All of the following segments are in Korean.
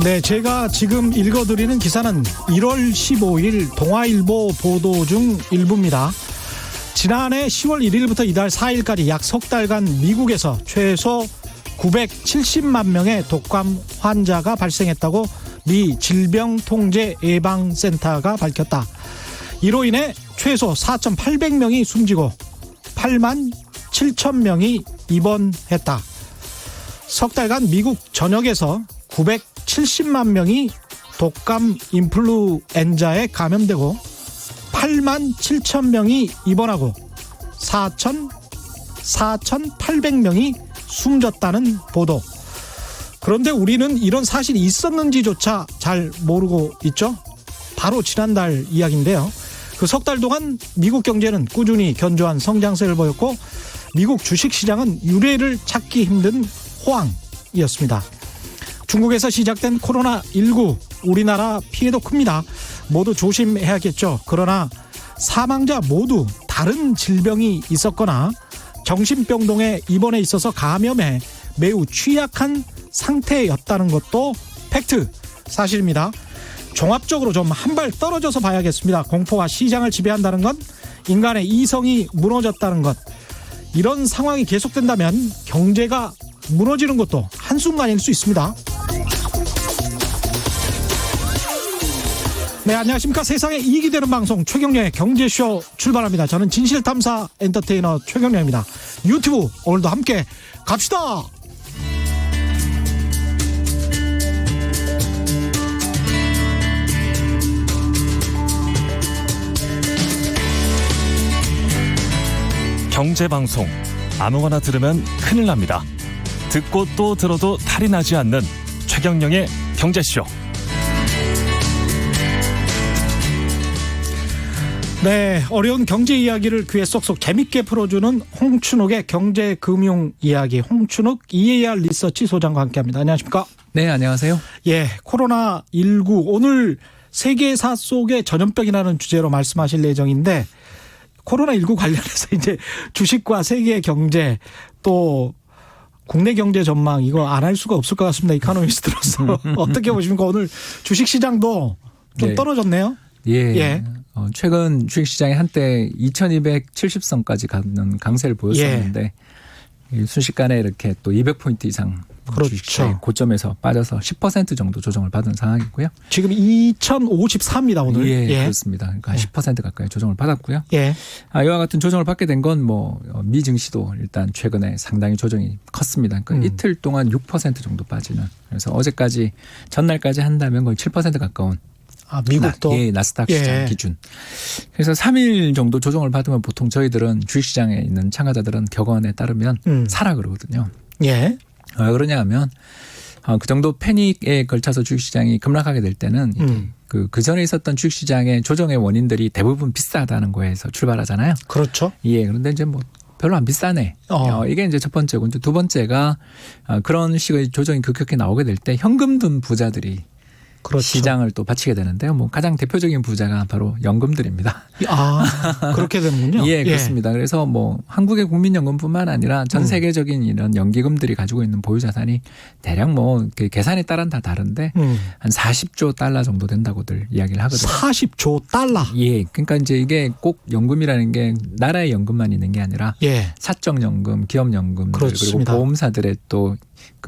네, 제가 지금 읽어드리는 기사는 1월 15일 동아일보 보도 중 일부입니다. 지난해 10월 1일부터 이달 4일까지 약 석 달간 미국에서 최소 970만 명의 독감 환자가 발생했다고 미 질병통제예방센터가 밝혔다. 이로 인해 최소 4,800명이 숨지고 8만 7천 명이 입원했다. 석 달간 미국 전역에서 970만 명이 독감 인플루엔자에 감염되고 8만 7천 명이 입원하고 4,800명이 숨졌다는 보도. 그런데 우리는 이런 사실이 있었는지조차 잘 모르고 있죠. 바로 지난달 이야기인데요. 그 석 달 동안 미국 경제는 꾸준히 견조한 성장세를 보였고 미국 주식시장은 유례를 찾기 힘든 호황이었습니다. 중국에서 시작된 코로나19, 우리나라 피해도 큽니다. 모두 조심해야겠죠. 그러나 사망자 모두 다른 질병이 있었거나 정신병동에 입원해 있어서 감염에 매우 취약한 상태였다는 것도 팩트, 사실입니다. 종합적으로 좀 한 발 떨어져서 봐야겠습니다. 공포가 시장을 지배한다는 건 인간의 이성이 무너졌다는 것. 이런 상황이 계속된다면 경제가 무너지는 것도 한순간일 수 있습니다. 네, 안녕하십니까. 세상에 이익이 되는 방송 최경영의 경제쇼 출발합니다. 저는 진실탐사 엔터테이너 최경영입니다. 유튜브 오늘도 함께 갑시다. 경제방송 아무거나 들으면 큰일 납니다. 듣고 또 들어도 탈이 나지 않는 최경영의 경제쇼. 네, 어려운 경제 이야기를 귀에 쏙쏙 재밌게 풀어주는 홍춘욱의 경제금융 이야기, 홍춘욱 EAR 리서치 소장과 함께합니다. 안녕하십니까? 네, 안녕하세요. 예, 코로나19 오늘 세계사 속의 전염병이라는 주제로 말씀하실 예정인데 코로나19 관련해서 이제 주식과 세계 경제 또 국내 경제 전망 이거 안 할 수가 없을 것 같습니다. 이코노미스트로서 어떻게 보십니까? 오늘 주식시장도 좀 네. 떨어졌네요. 예. 최근 주식시장이 한때 2270선까지 가는 강세를 보였었는데 순식간에 이렇게 또 200포인트 이상 주식시장이 고점에서 빠져서 10% 정도 조정을 받은 상황이고요. 지금 2054입니다 오늘. 예, 그렇습니다. 그러니까 10% 가까이 조정을 받았고요. 예. 이와 같은 조정을 받게 된 건 미 증시도 일단 최근에 상당히 조정이 컸습니다. 그러니까 이틀 동안 6% 정도 빠지는. 그래서 어제까지 전날까지 한다면 거의 7% 가까운. 미국도? 나스닥 시장 기준. 그래서 3일 정도 조정을 받으면 보통 저희들은 주식시장에 있는 참가자들은 격언에 따르면 사라 그러거든요. 예. 왜 그러냐 하면 그 정도 패닉에 걸쳐서 주식시장이 급락하게 될 때는 그 전에 있었던 주식시장의 조정의 원인들이 대부분 비싸다는 거에서 출발하잖아요. 그렇죠. 예. 그런데 이제 별로 안 비싸네. 이게 이제 첫 번째고 이제 두 번째가 그런 식의 조정이 급격히 나오게 될 때 현금 든 부자들이 그렇죠. 시장을 또 바치게 되는데요. 가장 대표적인 부자가 바로 연금들입니다. 그렇게 되는군요. 예, 그렇습니다. 그래서 한국의 국민연금뿐만 아니라 전 세계적인 이런 연기금들이 가지고 있는 보유 자산이 대략 그 계산에 따른 다 다른데 한 40조 달러 정도 된다고들 이야기를 하거든요. 40조 달러. 예, 그러니까 이제 이게 꼭 연금이라는 게 나라의 연금만 있는 게 아니라 사적 연금, 기업 연금들 그리고 보험사들의 또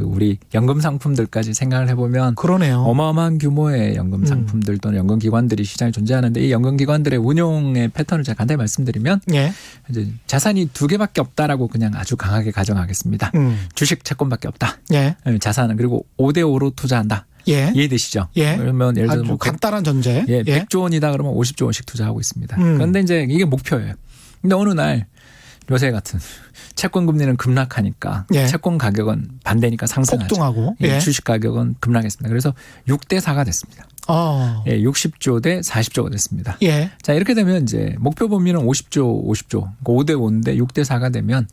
우리 연금 상품들까지 생각을 해보면 그러네요. 어마어마한 규모의 연금 상품들 또는 연금 기관들이 시장에 존재하는데 이 연금 기관들의 운용의 패턴을 제가 간단히 말씀드리면 이제 자산이 두 개밖에 없다라고 그냥 아주 강하게 가정하겠습니다. 주식 채권밖에 없다. 자산은 그리고 5대5로 투자한다. 이해되시죠? 그러면 예를 들어 간단한 전제. 100조 원이다 그러면 50조 원씩 투자하고 있습니다. 그런데 이제 이게 목표예요. 근데 어느 날 요새 같은 채권 금리는 급락하니까 채권 가격은 반대니까 상승하죠. 폭등하고 주식 가격은 급락했습니다. 그래서 6대 4가 됐습니다. 60조 대 40조가 됐습니다. 자, 이렇게 되면 이제 목표 범위는 50조, 5대 5인데 6대 4가 되면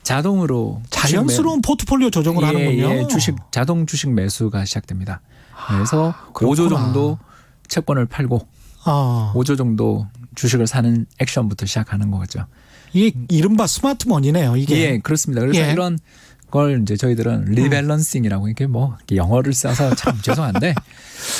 자동으로 자연스러운 포트폴리오 조정을 하는군요. 자동 주식 매수가 시작됩니다. 그래서 5조 정도 채권을 팔고 5조 정도 주식을 사는 액션부터 시작하는 거죠. 이게 이른바 스마트머니네요. 이게. 예, 그렇습니다. 그래서 이런 그걸 이제 저희들은 리밸런싱이라고 이렇게 뭐 영어를 써서 참 죄송한데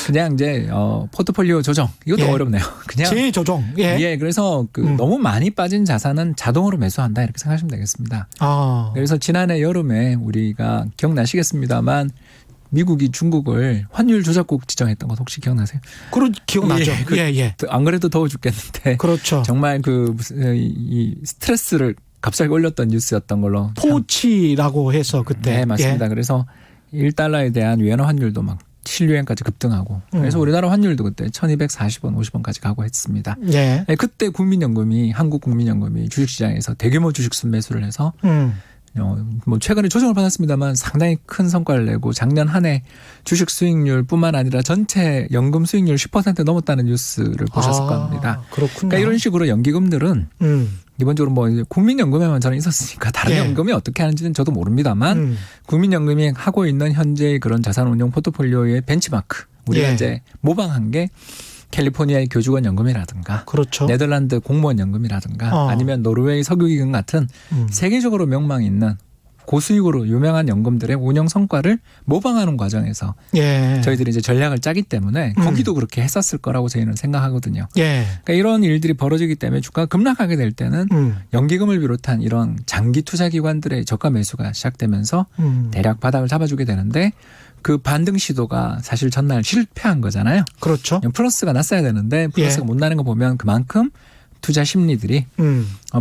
그냥 이제 포트폴리오 조정 이것도 예. 어렵네요. 그냥 재조정. 예. 예, 그래서 너무 많이 빠진 자산은 자동으로 매수한다 이렇게 생각하시면 되겠습니다. 아. 그래서 지난해 여름에 우리가 기억나시겠습니다만 미국이 중국을 환율 조작국 지정했던 것 혹시 기억나세요? 그런 기억나죠. 예, 예. 안 그래도 더워 죽겠는데 그렇죠. 정말 이 스트레스를 갑자기 올렸던 뉴스였던 걸로 포치라고 해서 그때. 네, 맞습니다. 예. 그래서 1달러에 대한 위안화 환율도 막 7유엔까지 급등하고 그래서 우리나라 환율도 그때 1240원, 50원까지 가고 했습니다. 예. 네, 그때 국민연금이 한국 국민연금이 주식시장에서 대규모 주식 순매수를 해서 뭐 최근에 조정을 받았습니다만 상당히 큰 성과를 내고 작년 한 해 주식 수익률뿐만 아니라 전체 연금 수익률 10% 넘었다는 뉴스를 보셨을 겁니다. 그렇군요. 그러니까 이런 식으로 연기금들은 기본적으로 뭐 국민연금에만 저는 있었으니까 다른 예. 연금이 어떻게 하는지는 저도 모릅니다만 국민연금이 하고 있는 현재의 그런 자산운용 포트폴리오의 벤치마크 우리가 예. 이제 모방한 게 캘리포니아의 교직원 연금이라든가 그렇죠. 네덜란드 공무원 연금이라든가 아니면 노르웨이 석유기금 같은 세계적으로 명망 있는 고수익으로 유명한 연금들의 운영 성과를 모방하는 과정에서 예. 저희들이 이제 전략을 짜기 때문에 거기도 그렇게 했었을 거라고 저희는 생각하거든요. 예. 그러니까 이런 일들이 벌어지기 때문에 주가가 급락하게 될 때는 연기금을 비롯한 이런 장기 투자 기관들의 저가 매수가 시작되면서 대략 바닥을 잡아주게 되는데 그 반등 시도가 사실 전날 실패한 거잖아요. 그렇죠. 플러스가 났어야 되는데 플러스가 예. 못 나는 거 보면 그만큼 투자 심리들이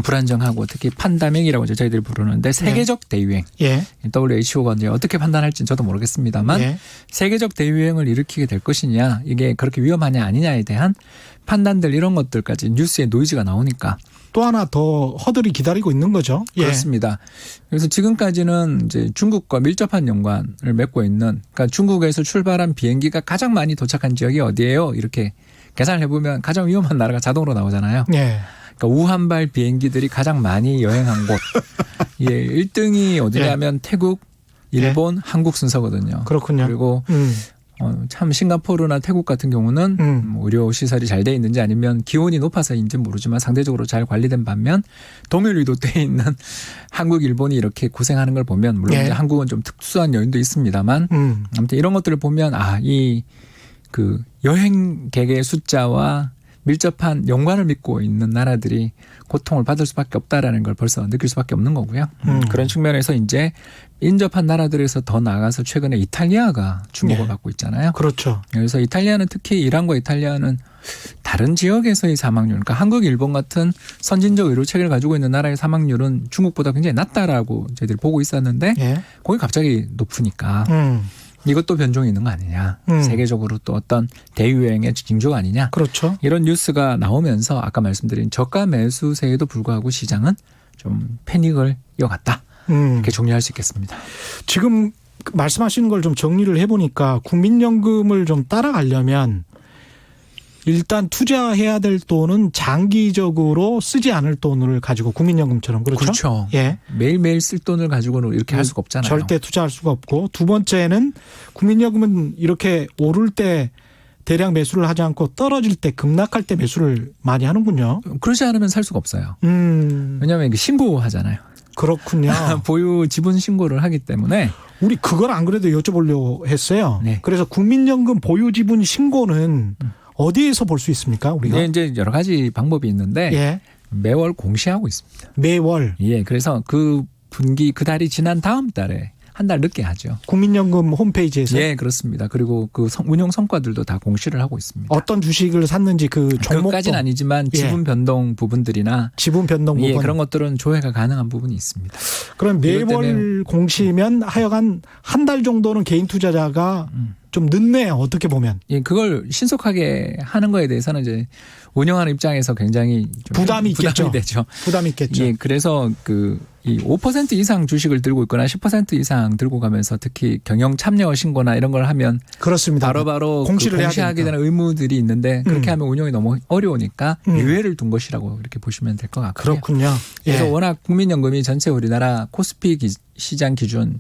불안정하고 특히 판다믹이라고 이제 저희들이 부르는데 세계적 대유행. 예. WHO가 이제 어떻게 판단할지는 저도 모르겠습니다만 예. 세계적 대유행을 일으키게 될 것이냐 이게 그렇게 위험하냐 아니냐에 대한 판단들 이런 것들까지 뉴스에 노이즈가 나오니까 또 하나 더 허들이 기다리고 있는 거죠. 예. 그렇습니다. 그래서 지금까지는 이제 중국과 밀접한 연관을 맺고 있는 그러니까 중국에서 출발한 비행기가 가장 많이 도착한 지역이 어디예요? 이렇게 계산을 해보면 가장 위험한 나라가 자동으로 나오잖아요. 예. 그러니까 우한발 비행기들이 가장 많이 여행한 곳. 예, 1등이 어디냐면 태국, 일본, 한국 순서거든요. 그렇군요. 그리고 참 싱가포르나 태국 같은 경우는 의료 시설이 잘 돼 있는지 아니면 기온이 높아서인지 모르지만 상대적으로 잘 관리된 반면 동일위도 돼 있는 한국, 일본이 이렇게 고생하는 걸 보면 물론 이제 한국은 좀 특수한 요인도 있습니다만 아무튼 이런 것들을 보면 그 여행객의 숫자와 밀접한 연관을 믿고 있는 나라들이 고통을 받을 수밖에 없다라는 걸 벌써 느낄 수밖에 없는 거고요. 그런 측면에서 이제 인접한 나라들에서 더 나아가서 최근에 이탈리아가 주목을 받고 있잖아요. 그렇죠. 그래서 이탈리아는 특히 이란과 이탈리아는 다른 지역에서의 사망률, 그러니까 한국, 일본 같은 선진적 의료 체계를 가지고 있는 나라의 사망률은 중국보다 굉장히 낮다라고 저희들이 보고 있었는데 거기 갑자기 높으니까 이것도 변종이 있는 거 아니냐. 세계적으로 또 어떤 대유행의 징조가 아니냐. 그렇죠. 이런 뉴스가 나오면서 아까 말씀드린 저가 매수세에도 불구하고 시장은 좀 패닉을 이어갔다. 이렇게 정리할 수 있겠습니다. 지금 말씀하시는 걸 좀 정리를 해보니까 국민연금을 좀 따라가려면 일단 투자해야 될 돈은 장기적으로 쓰지 않을 돈을 가지고 국민연금처럼 그렇죠? 그렇죠. 예. 매일매일 쓸 돈을 가지고는 이렇게 할 수가 없잖아요. 절대 투자할 수가 없고 두 번째는 국민연금은 이렇게 오를 때 대량 매수를 하지 않고 떨어질 때 급락할 때 매수를 많이 하는군요. 그러지 않으면 살 수가 없어요. 왜냐하면 이게 신고하잖아요. 그렇군요. 보유 지분 신고를 하기 때문에 우리 그걸 안 그래도 여쭤보려고 했어요. 네. 그래서 국민연금 보유 지분 신고는 어디에서 볼 수 있습니까? 우리가 이제 여러 가지 방법이 있는데 매월 공시하고 있습니다. 매월. 예, 그래서 그 분기 그 달이 지난 다음 달에 한 달 늦게 하죠. 국민연금 홈페이지에서. 예, 그렇습니다. 그리고 그 운용 성과들도 다 공시를 하고 있습니다. 어떤 주식을 샀는지 그 종목도. 그것까지는 아니지만 지분 변동 부분들이나 지분 변동 부분. 그런 것들은 조회가 가능한 부분이 있습니다. 그럼 매월 공시면 하여간 한 달 정도는 개인 투자자가 좀 늦네요. 어떻게 보면. 예, 그걸 신속하게 하는 거에 대해서는 이제 운영하는 입장에서 굉장히 좀 부담이 있겠죠. 되죠. 부담이 있겠죠. 예, 그래서 이 5% 이상 주식을 들고 있거나 10% 이상 들고 가면서 특히 경영 참여 신고나 이런 걸 하면 그렇습니다. 바로바로 공시를 해야 공시하게 되는 의무들이 있는데 그렇게 하면 운영이 너무 어려우니까 유예를 둔 것이라고 이렇게 보시면 될 것 같고요. 그렇군요. 그래서 워낙 국민연금이 전체 우리나라 코스피 시장 기준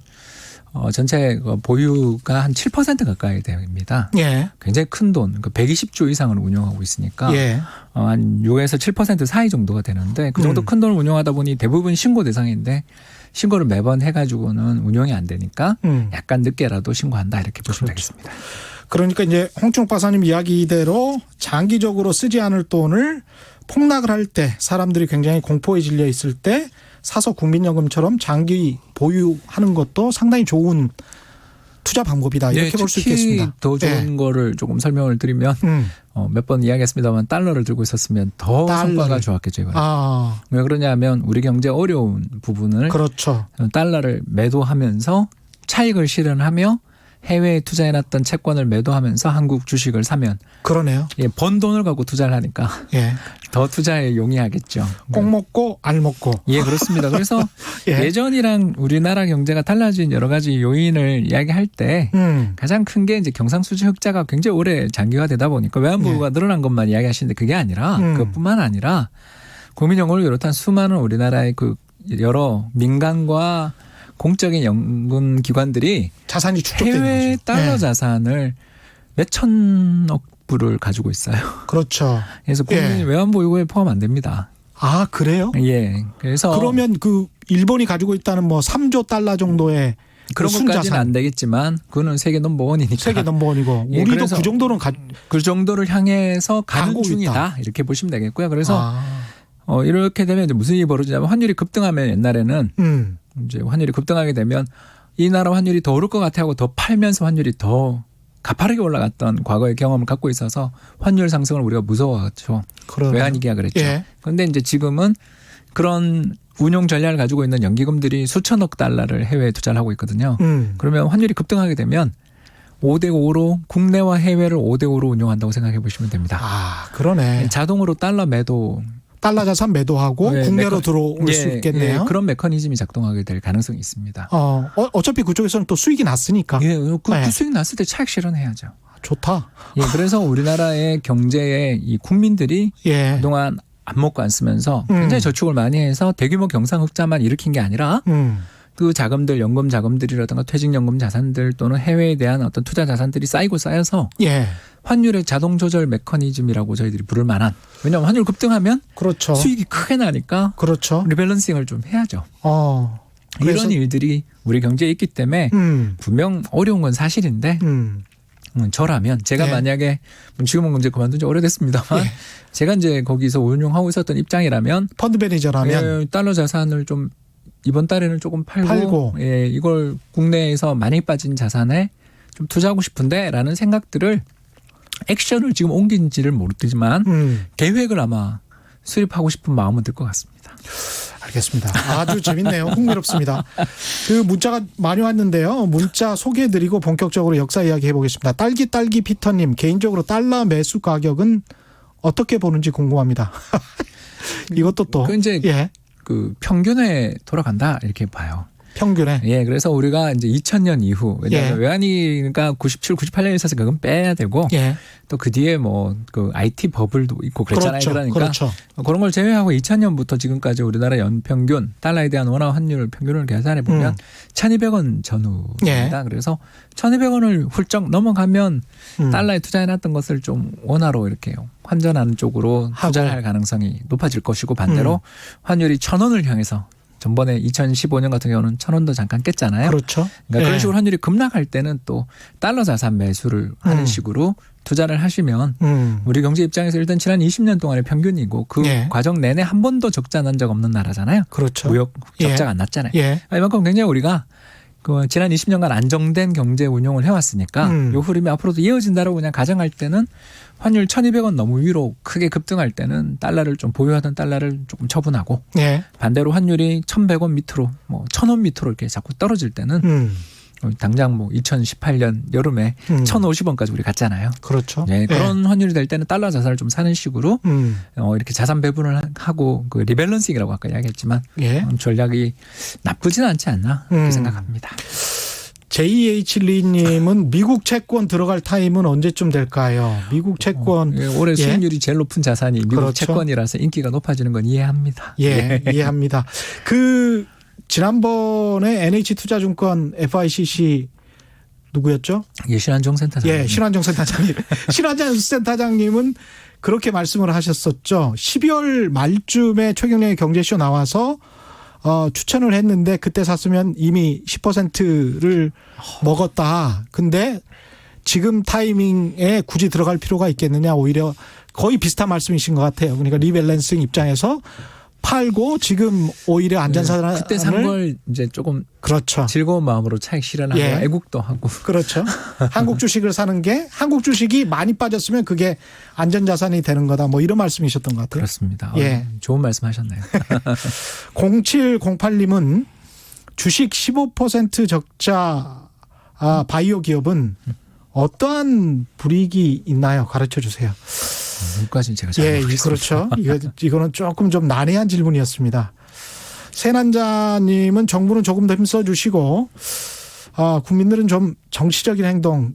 전체 보유가 한 7% 가까이 됩니다. 예. 굉장히 큰 돈, 120조 이상을 운용하고 있으니까 예. 한 6에서 7% 사이 정도가 되는데 그 정도 큰 돈을 운용하다 보니 대부분 신고 대상인데 신고를 매번 해가지고는 운용이 안 되니까 약간 늦게라도 신고한다 이렇게 보시면 되겠습니다. 그러니까 이제 홍춘욱 박사님 이야기대로 장기적으로 쓰지 않을 돈을 폭락을 할 때 사람들이 굉장히 공포에 질려 있을 때 사서 국민연금처럼 장기 보유하는 것도 상당히 좋은 투자 방법이다 이렇게 볼 수 있겠습니다. 특히 더 좋은 거를 조금 설명을 드리면 몇 번 이야기했습니다만 달러를 들고 있었으면 더 성과가 좋았겠죠. 왜 그러냐면 우리 경제 어려운 부분을 그렇죠. 달러를 매도하면서 차익을 실현하며 해외에 투자해놨던 채권을 매도하면서 한국 주식을 사면 그러네요. 예, 번 돈을 갖고 투자를 하니까 예. 더 투자에 용이하겠죠. 꼭 먹고 알 먹고. 예, 그렇습니다. 그래서 예. 예전이랑 우리나라 경제가 달라진 여러 가지 요인을 이야기할 때 가장 큰 게 이제 경상수지 흑자가 굉장히 오래 장기화되다 보니까 외환보유가 늘어난 것만 이야기하시는데 그게 아니라 그것뿐만 아니라 국민연금을 비롯한 수많은 우리나라의 그 여러 민간과 공적인 연금 기관들이 자산이 축적되는 해외 거죠. 달러 예. 자산을 몇 천억 불을 가지고 있어요. 그렇죠. 그래서 국민 예. 외환보유고에 포함 안 됩니다. 아 그래요? 예. 그래서 그러면 그 일본이 가지고 있다는 뭐 3조 달러 정도의 그런 그 것까지는 순자산. 안 되겠지만 그거는 세계 넘버원이니까. 세계 넘버원이고 예, 우리도 그래서 그 정도는 그 정도를 향해서 가는 가고 중이다. 있다. 이렇게 보시면 되겠고요. 그래서 이렇게 되면 이제 무슨 일이 벌어지냐면 환율이 급등하면 옛날에는 이제 환율이 급등하게 되면 이 나라 환율이 더 오를 것 같아 하고 더 팔면서 환율이 더 가파르게 올라갔던 과거의 경험을 갖고 있어서 환율 상승을 우리가 무서워하죠. 외환위기가 그랬죠. 예. 그런데 이제 지금은 그런 운용 전략을 가지고 있는 연기금들이 수천억 달러를 해외에 투자를 하고 있거든요. 그러면 환율이 급등하게 되면 5대5로 국내와 해외를 5대5로 운용한다고 생각해 보시면 됩니다. 아 그러네. 자동으로 달러 매도. 달러 자산 매도하고 예, 국내로 들어올 수 있겠네요. 예, 그런 메커니즘이 작동하게 될 가능성이 있습니다. 어차피 그쪽에서는 또 수익이 났으니까. 예, 그 네. 수익 났을 때 차익 실현해야죠. 좋다. 예, 그래서 우리나라의 경제에 이 국민들이 예. 그동안 안 먹고 안 쓰면서 굉장히 저축을 많이 해서 대규모 경상흑자만 일으킨 게 아니라 그 자금들, 연금 자금들이라든가 퇴직연금 자산들 또는 해외에 대한 어떤 투자 자산들이 쌓이고 쌓여서 예. 환율의 자동 조절 메커니즘이라고 저희들이 부를 만한, 왜냐하면 환율 급등하면 그렇죠. 수익이 크게 나니까 그렇죠. 리밸런싱을 좀 해야죠. 그래서 이런 일들이 우리 경제에 있기 때문에 분명 어려운 건 사실인데 저라면 제가 네. 만약에 지금은 이제 그만둔 지 오래됐습니다만 제가 이제 거기서 운용하고 있었던 입장이라면 펀드 매니저라면 달러 자산을 좀 이번 달에는 조금 팔고 예, 이걸 국내에서 많이 빠진 자산에 좀 투자하고 싶은데라는 생각들을 액션을 지금 옮긴지를 모르지만 계획을 아마 수립하고 싶은 마음은 들 것 같습니다. 알겠습니다. 아주 재밌네요. 흥미롭습니다. 그 문자가 많이 왔는데요. 문자 소개해드리고 본격적으로 역사 이야기 해보겠습니다. 딸기 피터님, 개인적으로 달러 매수 가격은 어떻게 보는지 궁금합니다. 이것도 또 그 이제 예. 그 평균에 돌아간다 이렇게 봐요. 평균에. 예, 그래서 우리가 이제 2000년 이후, 왜냐하면 외환위기가 97, 98년에 있어서 그건 빼야 되고, 또 그 뒤에 뭐 그 IT 버블도 있고 그랬잖아요. 그렇죠. 그러니까 그렇죠. 그런 걸 제외하고 2000년부터 지금까지 우리나라 연평균 달러에 대한 원화 환율 평균을 계산해 보면 1,200원 전후입니다. 그래서 1,200원을 훌쩍 넘어가면 달러에 투자해놨던 것을 좀 원화로 이렇게 환전하는 쪽으로 투자를 할 가능성이 높아질 것이고, 반대로 환율이 1,000원을 향해서 전번에 2015년 같은 경우는 1,000원도 잠깐 깼잖아요. 그렇죠. 그러니까 그런 식으로 환율이 급락할 때는 또 달러 자산 매수를 하는 식으로 투자를 하시면 우리 경제 입장에서 일단 지난 20년 동안의 평균이고 그 과정 내내 한 번도 적자 난 적 없는 나라잖아요. 그렇죠. 무역 적자가 안 났잖아요. 이만큼 굉장히 우리가 그 지난 20년간 안정된 경제 운용을 해왔으니까 이 흐름이 앞으로도 이어진다라고 그냥 가정할 때는 환율 1,200원 너무 위로 크게 급등할 때는 달러를 좀 보유하던 달러를 조금 처분하고 반대로 환율이 1,100원 밑으로 뭐 1,000원 밑으로 이렇게 자꾸 떨어질 때는 당장 뭐 2018년 여름에 1,050원까지 우리 갔잖아요. 그렇죠. 네, 그런 환율이 될 때는 달러 자산을 좀 사는 식으로 이렇게 자산 배분을 하고 그 리밸런싱이라고 아까 이야기했지만 전략이 나쁘진 않지 않나 그렇게 생각합니다. JH 리님은 미국 채권 들어갈 타임은 언제쯤 될까요? 미국 채권 올해 수익률이 제일 높은 자산이 미국 그렇죠. 채권이라서 인기가 높아지는 건 이해합니다. 이해합니다. 그 지난번에 NH투자증권 FICC 누구였죠? 예, 신한종 센터장님. 예, 신한종 센터장님. 신한종 센터장님은 그렇게 말씀을 하셨었죠. 12월 말쯤에 최경영의 경제쇼 나와서 추천을 했는데 그때 샀으면 이미 10%를 먹었다. 근데 지금 타이밍에 굳이 들어갈 필요가 있겠느냐. 오히려 거의 비슷한 말씀이신 것 같아요. 그러니까 리밸런싱 입장에서 팔고 지금 오히려 안전사를 그때 산 걸 이제 조금 그렇죠. 즐거운 마음으로 차익 실현하고 예. 애국도 하고 그렇죠. 한국 주식을 사는 게 한국 주식이 많이 빠졌으면 그게 안전자산이 되는 거다. 뭐 이런 말씀이셨던 것 같아요. 그렇습니다. 예. 좋은 말씀하셨네요. 0708님은 주식 15% 적자 바이오 기업은 어떠한 불이익이 있나요? 가르쳐 주세요. 여기까지는 제가 잘 예, 모르겠습니다. 그렇죠. 이거는 조금 좀 난해한 질문이었습니다. 세난자님은 정부는 조금 더 힘써주시고 국민들은 좀 정치적인 행동,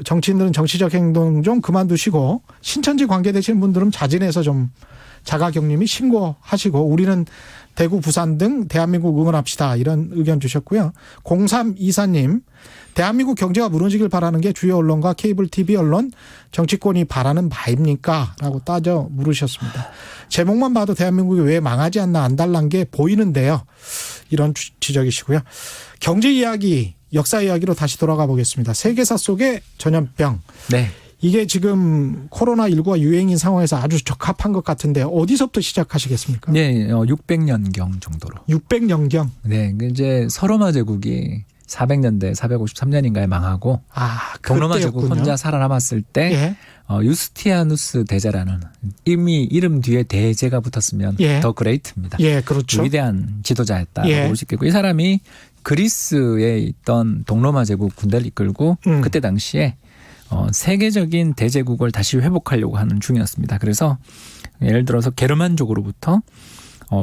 정치인들은 정치적 행동 좀 그만두시고 신천지 관계되시는 분들은 자진해서 좀 자가격림이 신고하시고 우리는 대구, 부산 등 대한민국 응원합시다. 이런 의견 주셨고요. 0324님, 대한민국 경제가 무너지길 바라는 게 주요 언론과 케이블 TV 언론, 정치권이 바라는 바입니까? 라고 따져 물으셨습니다. 제목만 봐도 대한민국이 왜 망하지 않나 안달난 게 보이는데요. 이런 지적이시고요. 경제 이야기, 역사 이야기로 다시 돌아가 보겠습니다. 세계사 속의 전염병. 네. 이게 지금 코로나19가 유행인 상황에서 아주 적합한 것 같은데 어디서부터 시작하시겠습니까? 네, 600년경 정도로. 600년경. 네, 이제 서로마 제국이 400년대 453년인가에 망하고 동로마 제국 혼자 살아남았을 때 예. 유스티아누스 대제라는 이미 이름 뒤에 대제가 붙었으면 예. 더 그레이트입니다. 예, 그렇죠. 위대한 지도자였다고 예. 볼 수 있겠고 이 사람이 그리스에 있던 동로마 제국 군대를 이끌고 그때 당시에 세계적인 대제국을 다시 회복하려고 하는 중이었습니다. 그래서 예를 들어서 게르만족으로부터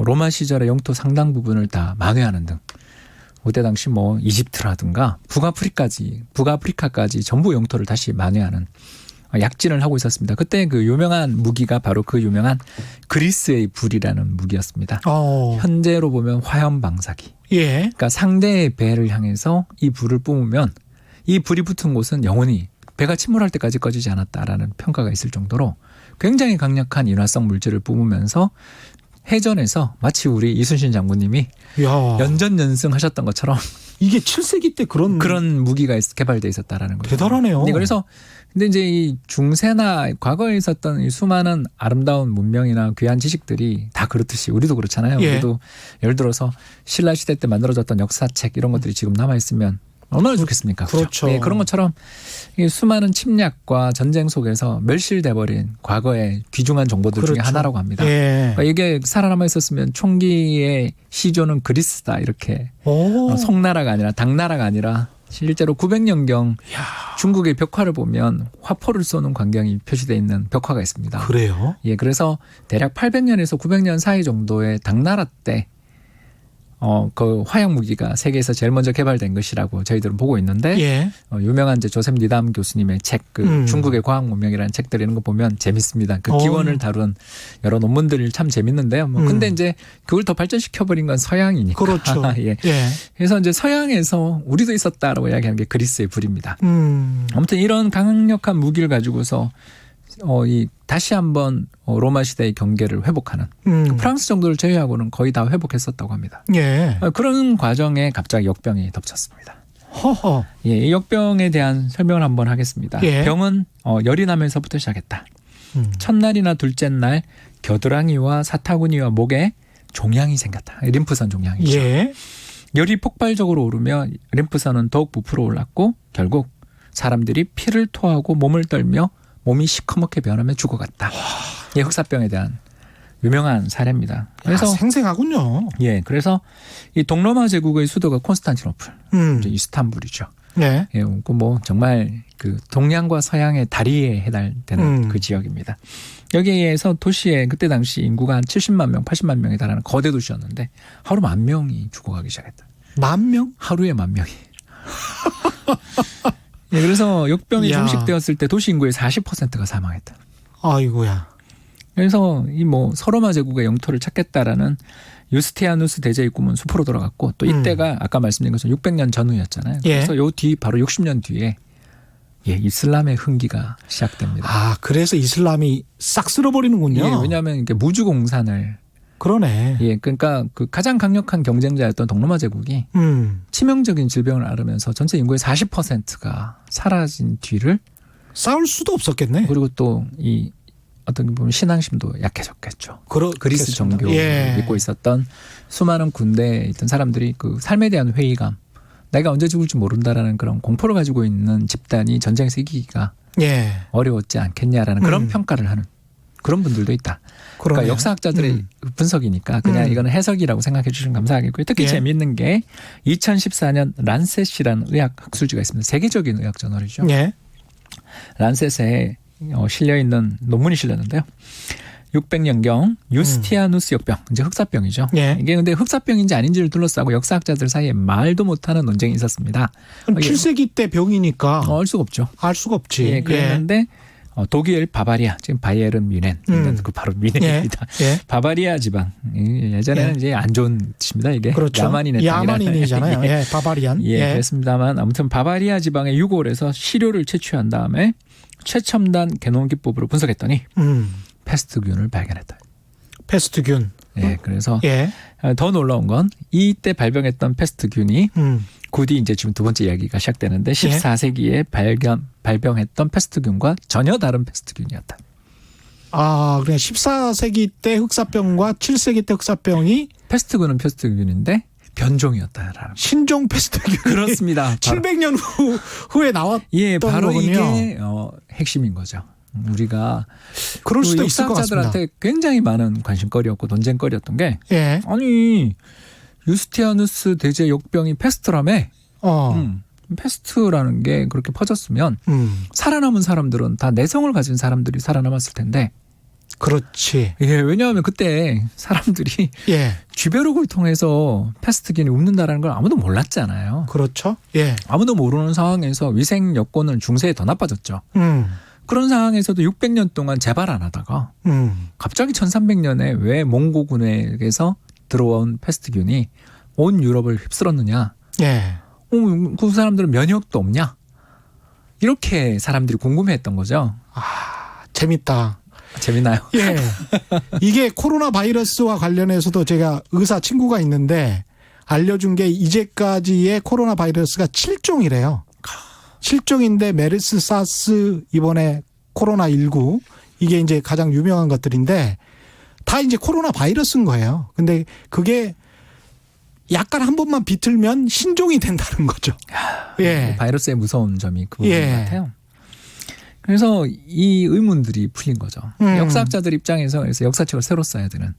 로마 시절의 영토 상당 부분을 다 만회하는 등 그때 당시 뭐 이집트라든가 북아프리카까지 전부 영토를 다시 만회하는 약진을 하고 있었습니다. 그때 그 유명한 무기가 바로 그 유명한 그리스의 불이라는 무기였습니다. 현재로 보면 화염 방사기. 예. 그러니까 상대의 배를 향해서 이 불을 뿜으면 이 불이 붙은 곳은 영원히 배가 침몰할 때까지 꺼지지 않았다라는 평가가 있을 정도로 굉장히 강력한 인화성 물질을 뿜으면서 해전에서 마치 우리 이순신 장군님이 연전연승하셨던 것처럼 이게 7세기 때 그런 무기가 개발돼 있었다라는 거죠. 대단하네요. 네, 그래서 근데 이제 이 중세나 과거에 있었던 이 수많은 아름다운 문명이나 귀한 지식들이 다 그렇듯이 우리도 그렇잖아요. 예. 우리도 예를 들어서 신라 시대 때 만들어졌던 역사책 이런 것들이 지금 남아 있으면 얼마나 좋겠습니까? 그렇죠. 네, 그런 것처럼 이 수많은 침략과 전쟁 속에서 멸실돼 버린 과거의 귀중한 정보들 중에 하나라고 합니다. 예. 그러니까 이게 살아남아 있었으면 총기의 시조는 그리스다 이렇게 송나라가 아니라 당나라가 아니라 실제로 900년경 중국의 벽화를 보면 화포를 쏘는 광경이 표시되어 있는 벽화가 있습니다. 그래요? 예, 그래서 대략 800년에서 900년 사이 정도의 당나라 때 그 화약 무기가 세계에서 제일 먼저 개발된 것이라고 저희들은 보고 있는데 예. 유명한 이제 조셉 니담 교수님의 책, 중국의 과학 문명이라는 책들 이런 거 보면 재밌습니다. 그 기원을 다룬 여러 논문들이 참 재밌는데요. 근데 이제 그걸 더 발전시켜 버린 건 서양이니까. 그렇죠. 예. 예. 그래서 이제 서양에서 우리도 있었다라고 이야기하는 게 그리스의 불입니다. 아무튼 이런 강력한 무기를 가지고서 다시 한번 로마 시대의 경계를 회복하는 프랑스 정도를 제외하고는 거의 다 회복했었다고 합니다. 예. 그런 과정에 갑자기 역병이 덮쳤습니다. 허허. 예, 이 역병에 대한 설명을 한번 하겠습니다. 예. 병은 열이 나면서부터 시작했다. 첫날이나 둘째 날 겨드랑이와 사타구니와 목에 종양이 생겼다. 림프선 종양이죠. 예. 열이 폭발적으로 오르며 림프선은 더욱 부풀어 올랐고 결국 사람들이 피를 토하고 몸을 떨며 몸이 시커멓게 변하며 죽어갔다. 예, 흑사병에 대한 유명한 사례입니다. 그래서 생생하군요. 예, 그래서 이 동로마 제국의 수도가 콘스탄티노플, 이제 이스탄불이죠. 네. 예, 그 뭐 정말 그 동양과 서양의 다리에 해당되는 그 지역입니다. 여기에서 도시에 그때 당시 인구가 한 70만 명, 80만 명에 달하는 거대 도시였는데 하루 10,000명이 죽어가기 시작했다. 10,000명? 하루에 10,000명이. 예, 그래서 역병이 종식되었을 때 도시 인구의 40%가 사망했다. 아이고야. 그래서 이 뭐 서로마 제국의 영토를 찾겠다라는 유스티아누스 대제의 꿈은 수포로 돌아갔고 또 이때가 아까 말씀드린 것처럼 600년 전후였잖아요. 예. 그래서 요 뒤 바로 60년 뒤에 이슬람의 흥기가 시작됩니다. 아, 그래서 이슬람이 싹 쓸어버리는군요. 예, 왜냐하면 이게 무주 공산을 그러네. 예, 그러니까 그 가장 강력한 경쟁자였던 동로마 제국이 치명적인 질병을 앓으면서 전체 인구의 40%가 사라진 뒤를 싸울 수도 없었겠네. 그리고 또 이 어떤 게 보면 신앙심도 약해졌겠죠. 그리스 종교를 예. 믿고 있었던 수많은 군대에 있던 사람들이 그 삶에 대한 회의감, 내가 언제 죽을지 모른다라는 그런 공포를 가지고 있는 집단이 전쟁에서 이기기가 예. 어려웠지 않겠냐라는 그런 평가를 하는 그런 분들도 있다. 그러니까 그러네요. 역사학자들의 분석이니까 그냥 이거는 해석이라고 생각해 주시면 감사하겠고요. 특히 예. 재미있는 게 2014년 란셋이라는 의학 학술지가 있습니다. 세계적인 의학 저널이죠. 예. 란셋에 실려있는 논문이 실렸는데요. 600년경 유스티아누스 역병, 이제 흑사병이죠. 예. 이게 근데 흑사병인지 아닌지를 둘러싸고 역사학자들 사이에 말도 못하는 논쟁이 있었습니다. 7세기 때 병이니까 알 수가 없죠. 알 수가 없지. 예, 그랬는데 독일 바바리아, 지금 바이에른 뮌헨, 그 바로 뮌헨입니다. 예. 바바리아 지방, 예전에는 예. 이제 안 좋은 뜻입니다. 이게 그렇죠. 야만인의 야만인이잖아요. 예. 예. 바바리안. 예, 그렇습니다만 아무튼 바바리아 지방의 유골에서 시료를 채취한 다음에 최첨단 게놈 기법으로 분석했더니 패스트균을 발견했다. 패스트균. 예, 그래서 예. 더 놀라운 건 이때 발병했던 패스트균이 곧이 이제 지금 두 번째 이야기가 시작되는데 14세기에 발병했던 패스트균과 전혀 다른 패스트균이었다. 아, 그러니까 14세기 때 흑사병과 7세기 때 흑사병이 패스트균은 패스트균인데 변종이었다라는. 신종 패스트균. 그렇습니다. 700년 후에 나왔던 예, 바로 거군요. 이게 핵심인 거죠. 우리가 그럴 수도 있을 것 같습니다. 역사학자들한테 굉장히 많은 관심거리였고 논쟁거리였던 게 예. 아니 유스티아누스 대제 역병이 패스트라며 패스트라는 게 그렇게 퍼졌으면 살아남은 사람들은 다 내성을 가진 사람들이 살아남았을 텐데 그렇지. 예, 왜냐하면 그때 사람들이 예. 쥐벼룩을 통해서 패스트균이 웁는다라는 걸 아무도 몰랐잖아요. 그렇죠. 예. 아무도 모르는 상황에서 위생 여건은 중세에 더 나빠졌죠. 그런 상황에서도 600년 동안 재발 안 하다가 갑자기 1300년에 왜 몽고군에게서 들어온 패스트균이 온 유럽을 휩쓸었느냐. 예. 그 사람들은 면역도 없냐. 이렇게 사람들이 궁금해했던 거죠. 아, 재밌다. 재밌나요? 예. 이게 코로나 바이러스와 관련해서도 제가 의사 친구가 있는데 알려준 게 이제까지의 코로나 바이러스가 7종이래요. 7종인데 메르스, 사스, 이번에 코로나19 이게 이제 가장 유명한 것들인데 다 이제 코로나 바이러스인 거예요. 근데 그게 약간 한 번만 비틀면 신종이 된다는 거죠. 예. 바이러스의 무서운 점이 그 부분 예. 같아요. 그래서 이 의문들이 풀린 거죠. 역사학자들 입장에서 그래서 역사책을 새로 써야 되는.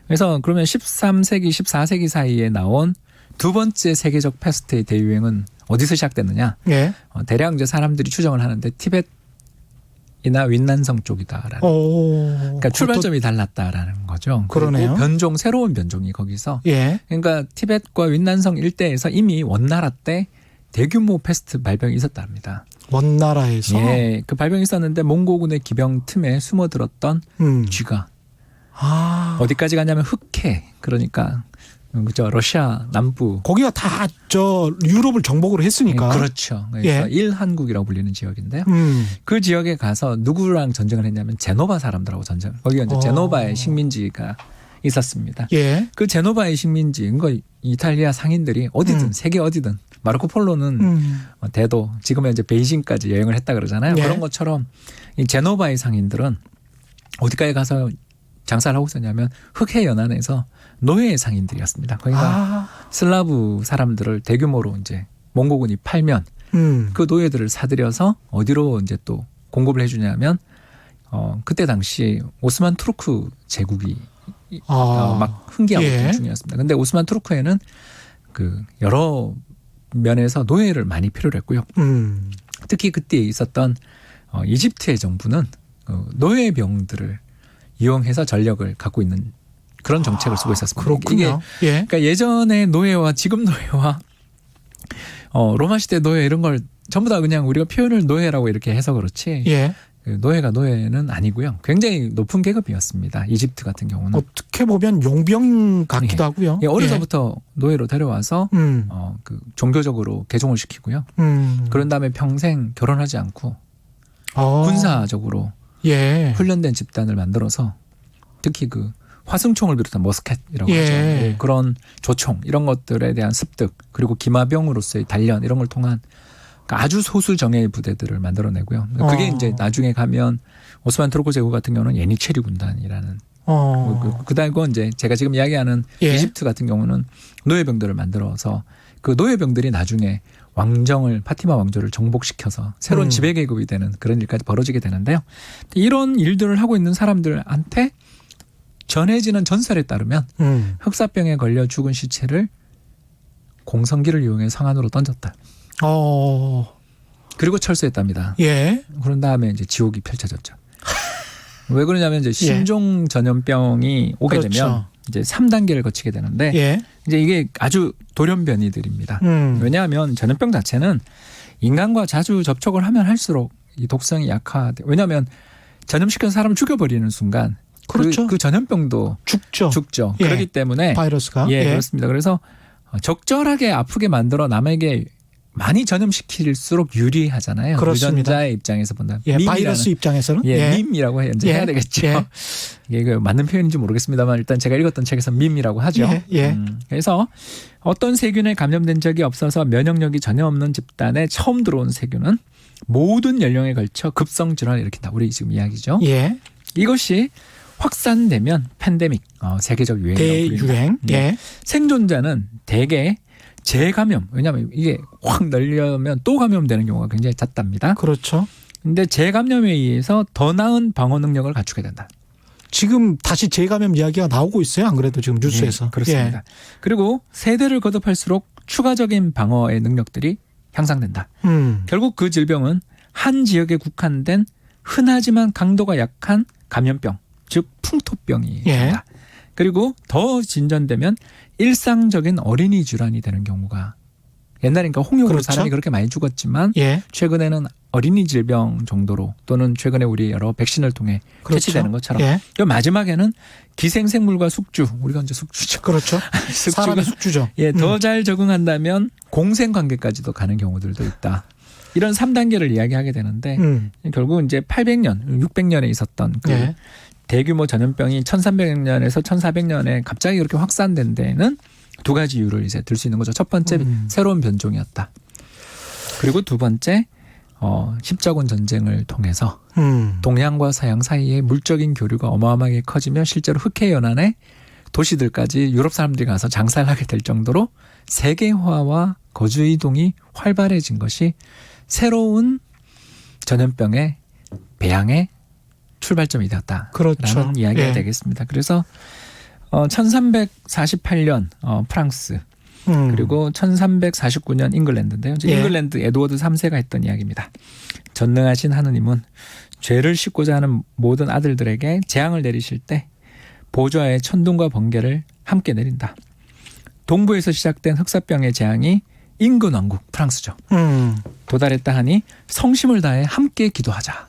그래서 그러면 13세기, 14세기 사이에 나온 두 번째 세계적 패스트의 대유행은 어디서 시작됐느냐? 예. 대략 이제 사람들이 추정을 하는데 티벳이나 윈난성 쪽이다라는. 그러니까 출발점이 달랐다라는 거죠. 그러네요. 변종, 새로운 변종이 거기서. 예. 그러니까 티벳과 윈난성 일대에서 이미 원나라 때 대규모 패스트 발병이 있었답니다. 먼 나라에서. 예, 그 발병이 있었는데 몽고군의 기병 틈에 숨어들었던 쥐가 어디까지 갔냐면 흑해, 그러니까 그죠, 러시아 남부. 거기가 다 저 유럽을 정복을 했으니까. 그렇죠. 그래서 예. 일한국이라고 불리는 지역인데요. 그 지역에 가서 누구랑 전쟁을 했냐면 제노바 사람들하고 전쟁. 거기가 이제 제노바의 식민지가 있었습니다. 예. 그 제노바의 식민지, 그 이탈리아 상인들이 어디든 세계 어디든 마르코 폴로는 대도 지금은 이제 베이징까지 여행을 했다 그러잖아요. 예. 그런 것처럼 이 제노바의 상인들은 어디까지 가서 장사를 하고 있었냐면 흑해 연안에서 노예 상인들이었습니다. 거기가 슬라브 사람들을 대규모로 이제 몽고군이 팔면 그 노예들을 사들여서 어디로 이제 또 공급을 해주냐면 그때 당시 오스만 투르크 제국이 막 흥기하고 있던 중이었습니다. 근데 오스만 투르크에는 그 여러 면에서 노예를 많이 필요로 했고요. 특히 그때 있었던 이집트의 정부는 노예병들을 이용해서 전력을 갖고 있는 그런 정책을 쓰고 있었습니다. 그렇군요. 이게 그러니까 예전의 노예와 지금 노예와 로마 시대 노예 이런 걸 전부 다 그냥 우리가 표현을 노예라고 이렇게 해서 그렇지. 예. 노예가 노예는 아니고요. 굉장히 높은 계급이었습니다. 이집트 같은 경우는. 어떻게 보면 용병 같기도 하고요. 어려서부터 노예로 데려와서 그 종교적으로 개종을 시키고요. 그런 다음에 평생 결혼하지 않고 군사적으로 훈련된 집단을 만들어서 특히 그 화승총을 비롯한 머스켓이라고 하죠. 그런 조총 이런 것들에 대한 습득 그리고 기마병으로서의 단련 이런 걸 통한 아주 소수 정예의 부대들을 만들어내고요. 그게 이제 나중에 가면 오스만 토르코 제국 같은 경우는 예니체리 군단이라는 그다음에 이제 제가 지금 이야기하는 이집트 같은 경우는 노예병들을 만들어서 그 노예병들이 나중에 왕정을 파티마 왕조를 정복시켜서 새로운 지배 계급이 되는 그런 일까지 벌어지게 되는데요. 이런 일들을 하고 있는 사람들한테 전해지는 전설에 따르면 흑사병에 걸려 죽은 시체를 공성기를 이용해 상안으로 던졌다. 그리고 철수했답니다. 그런 다음에 이제 지옥이 펼쳐졌죠. 왜 그러냐면 이제 신종 전염병이 오게 되면 이제 3단계를 거치게 되는데 이제 이게 아주 돌연변이들입니다. 왜냐하면 전염병 자체는 인간과 자주 접촉을 하면 할수록 이 독성이 약화돼. 왜냐하면 전염시켜서 사람을 죽여버리는 순간 그 전염병도 죽죠. 그렇기 때문에 바이러스가 그렇습니다. 그래서 적절하게 아프게 만들어 남에게 많이 전염시킬수록 유리하잖아요. 그렇습니다. 유전자의 입장에서 본다면. 바이러스 입장에서는 밈이라고 해야 되겠죠. 이게 맞는 표현인지 모르겠습니다만 일단 제가 읽었던 책에서 밈이라고 하죠. 그래서 어떤 세균에 감염된 적이 없어서 면역력이 전혀 없는 집단에 처음 들어온 세균은 모든 연령에 걸쳐 급성 질환을 일으킨다. 우리 지금 이야기죠. 이것이 확산되면 팬데믹, 세계적 대유행. 생존자는 대개 재감염, 왜냐하면 이게 확 널려면 또 감염되는 경우가 굉장히 잦답니다. 그렇죠. 근데 재감염에 의해서 더 나은 방어 능력을 갖추게 된다. 지금 다시 재감염 이야기가 나오고 있어요. 안 그래도 지금 뉴스에서. 그렇습니다. 그리고 세대를 거듭할수록 추가적인 방어의 능력들이 향상된다. 결국 그 질병은 한 지역에 국한된 흔하지만 강도가 약한 감염병, 즉 풍토병이 된다. 그리고 더 진전되면 일상적인 어린이 질환이 되는 경우가 옛날에 그러니까 홍역으로 사람이 그렇게 많이 죽었지만 최근에는 어린이 질병 정도로 또는 최근에 우리 여러 백신을 통해 퇴치되는 것처럼 마지막에는 기생생물과 숙주, 우리가 이제 숙주죠. 그렇죠. 사람의 숙주죠. 더 잘 적응한다면 공생관계까지도 가는 경우들도 있다. 이런 3단계를 이야기하게 되는데 결국 이제 800년, 600년에 있었던 그 대규모 전염병이 1300년에서 1400년에 갑자기 그렇게 확산된 데에는 두 가지 이유를 이제 들 수 있는 거죠. 첫 번째 새로운 변종이었다. 그리고 두 번째 십자군 전쟁을 통해서 동양과 서양 사이에 물적인 교류가 어마어마하게 커지며 실제로 흑해연안의 도시들까지 유럽 사람들이 가서 장사를 하게 될 정도로 세계화와 거주 이동이 활발해진 것이 새로운 전염병의 배양의 출발점이 되었다라는 이야기가 되겠습니다. 그래서 1348년 프랑스 그리고 1349년 잉글랜드인데요. 잉글랜드 에드워드 3세가 했던 이야기입니다. 전능하신 하느님은 죄를 씻고자 하는 모든 아들들에게 재앙을 내리실 때 보좌에 천둥과 번개를 함께 내린다. 동부에서 시작된 흑사병의 재앙이 인근 왕국 프랑스죠. 도달했다 하니 성심을 다해 함께 기도하자.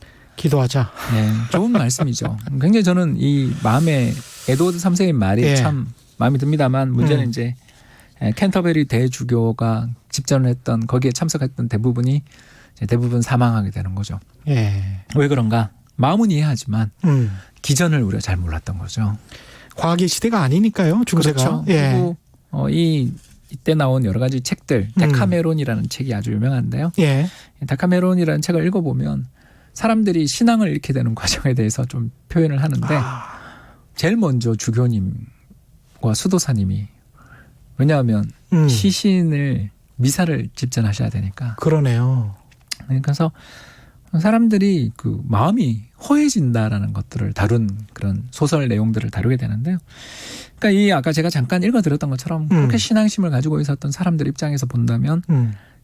좋은 말씀이죠. 굉장히 저는 이 마음에 에드워드 3세의 말이 참 마음에 듭니다만 문제는 이제 캔터베리 대주교가 집전을 했던 거기에 참석했던 대부분 사망하게 되는 거죠. 왜 그런가? 마음은 이해하지만 기전을 우리가 잘 몰랐던 거죠. 과학의 시대가 아니니까요. 중세가. 그렇죠. 그리고 이때 나온 여러 가지 책들, 데카메론이라는 책이 아주 유명한데요. 데카메론이라는 책을 읽어보면 사람들이 신앙을 잃게 되는 과정에 대해서 좀 표현을 하는데 제일 먼저 주교님과 수도사님이 왜냐하면 시신을 미사를 집전하셔야 되니까. 그러네요. 그래서 사람들이 그 마음이 허해진다라는 것들을 다룬 그런 소설 내용들을 다루게 되는데요. 그러니까 이 아까 제가 잠깐 읽어드렸던 것처럼 그렇게 신앙심을 가지고 있었던 사람들 입장에서 본다면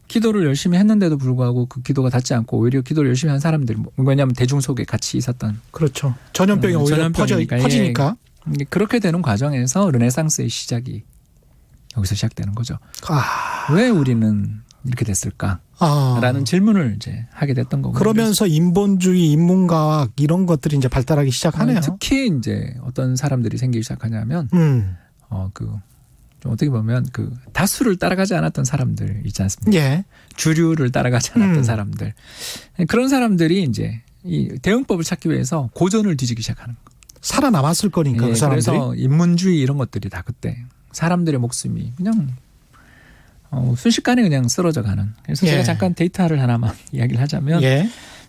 기도를 열심히 했는데도 불구하고 그 기도가 닿지 않고 오히려 기도를 열심히 한 사람들, 왜냐하면 대중 속에 같이 있었던. 그렇죠. 전염병이 오히려 퍼지니까. 그렇게 되는 과정에서 르네상스의 시작이 여기서 시작되는 거죠. 왜 우리는 이렇게 됐을까? 라는 질문을 이제 하게 됐던 거고. 그러면서 인본주의, 인문과학 이런 것들이 이제 발달하기 시작하네요. 특히 이제 어떤 사람들이 생기기 시작하냐면, 좀 어떻게 보면 그 다수를 따라가지 않았던 사람들 있지 않습니까? 예. 주류를 따라가지 않았던 사람들. 그런 사람들이 이제 이 대응법을 찾기 위해서 고전을 뒤지기 시작하는 거예요. 살아남았을 거니까 그 사람들이. 그래서 인문주의 이런 것들이 다 그때 사람들의 목숨이 그냥 순식간에 그냥 쓰러져 가는. 그래서 제가 잠깐 데이터를 하나만 이야기를 하자면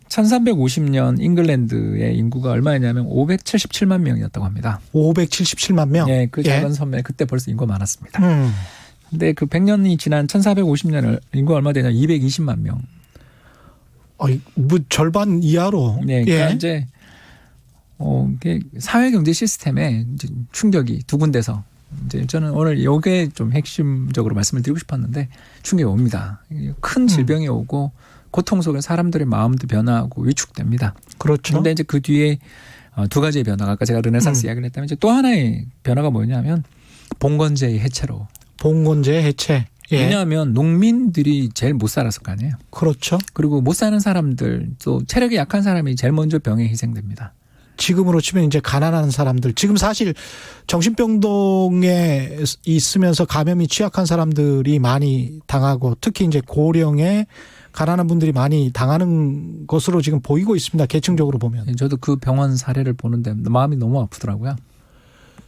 1350년 잉글랜드의 인구가 얼마였냐면 577만 명이었다고 합니다. 577만 명? 네, 그 작은 섬에 그때 벌써 인구가 많았습니다. 근데 그 100년이 지난 1450년 인구가 얼마 되냐 220만 명. 뭐 절반 이하로. 네, 그러니까 이제 사회 경제 시스템에 이제 충격이 두 군데서 이제 저는 오늘 이게 좀 핵심적으로 말씀을 드리고 싶었는데 충격이 옵니다. 큰 질병이 오고 고통 속에 사람들의 마음도 변화하고 위축됩니다. 그렇죠. 그런데 이제 그 뒤에 두 가지의 변화가 아까 제가 르네상스 이야기를 했다면 이제 또 하나의 변화가 뭐냐면 봉건제의 해체로. 봉건제 해체. 왜냐하면 농민들이 제일 못 살았을 거 아니에요. 그렇죠. 그리고 못 사는 사람들 또 체력이 약한 사람이 제일 먼저 병에 희생됩니다. 지금으로 치면 이제 가난한 사람들. 지금 사실 정신병동에 있으면서 감염이 취약한 사람들이 많이 당하고 특히 이제 고령에 가난한 분들이 많이 당하는 것으로 지금 보이고 있습니다. 계층적으로 보면. 저도 그 병원 사례를 보는데 마음이 너무 아프더라고요.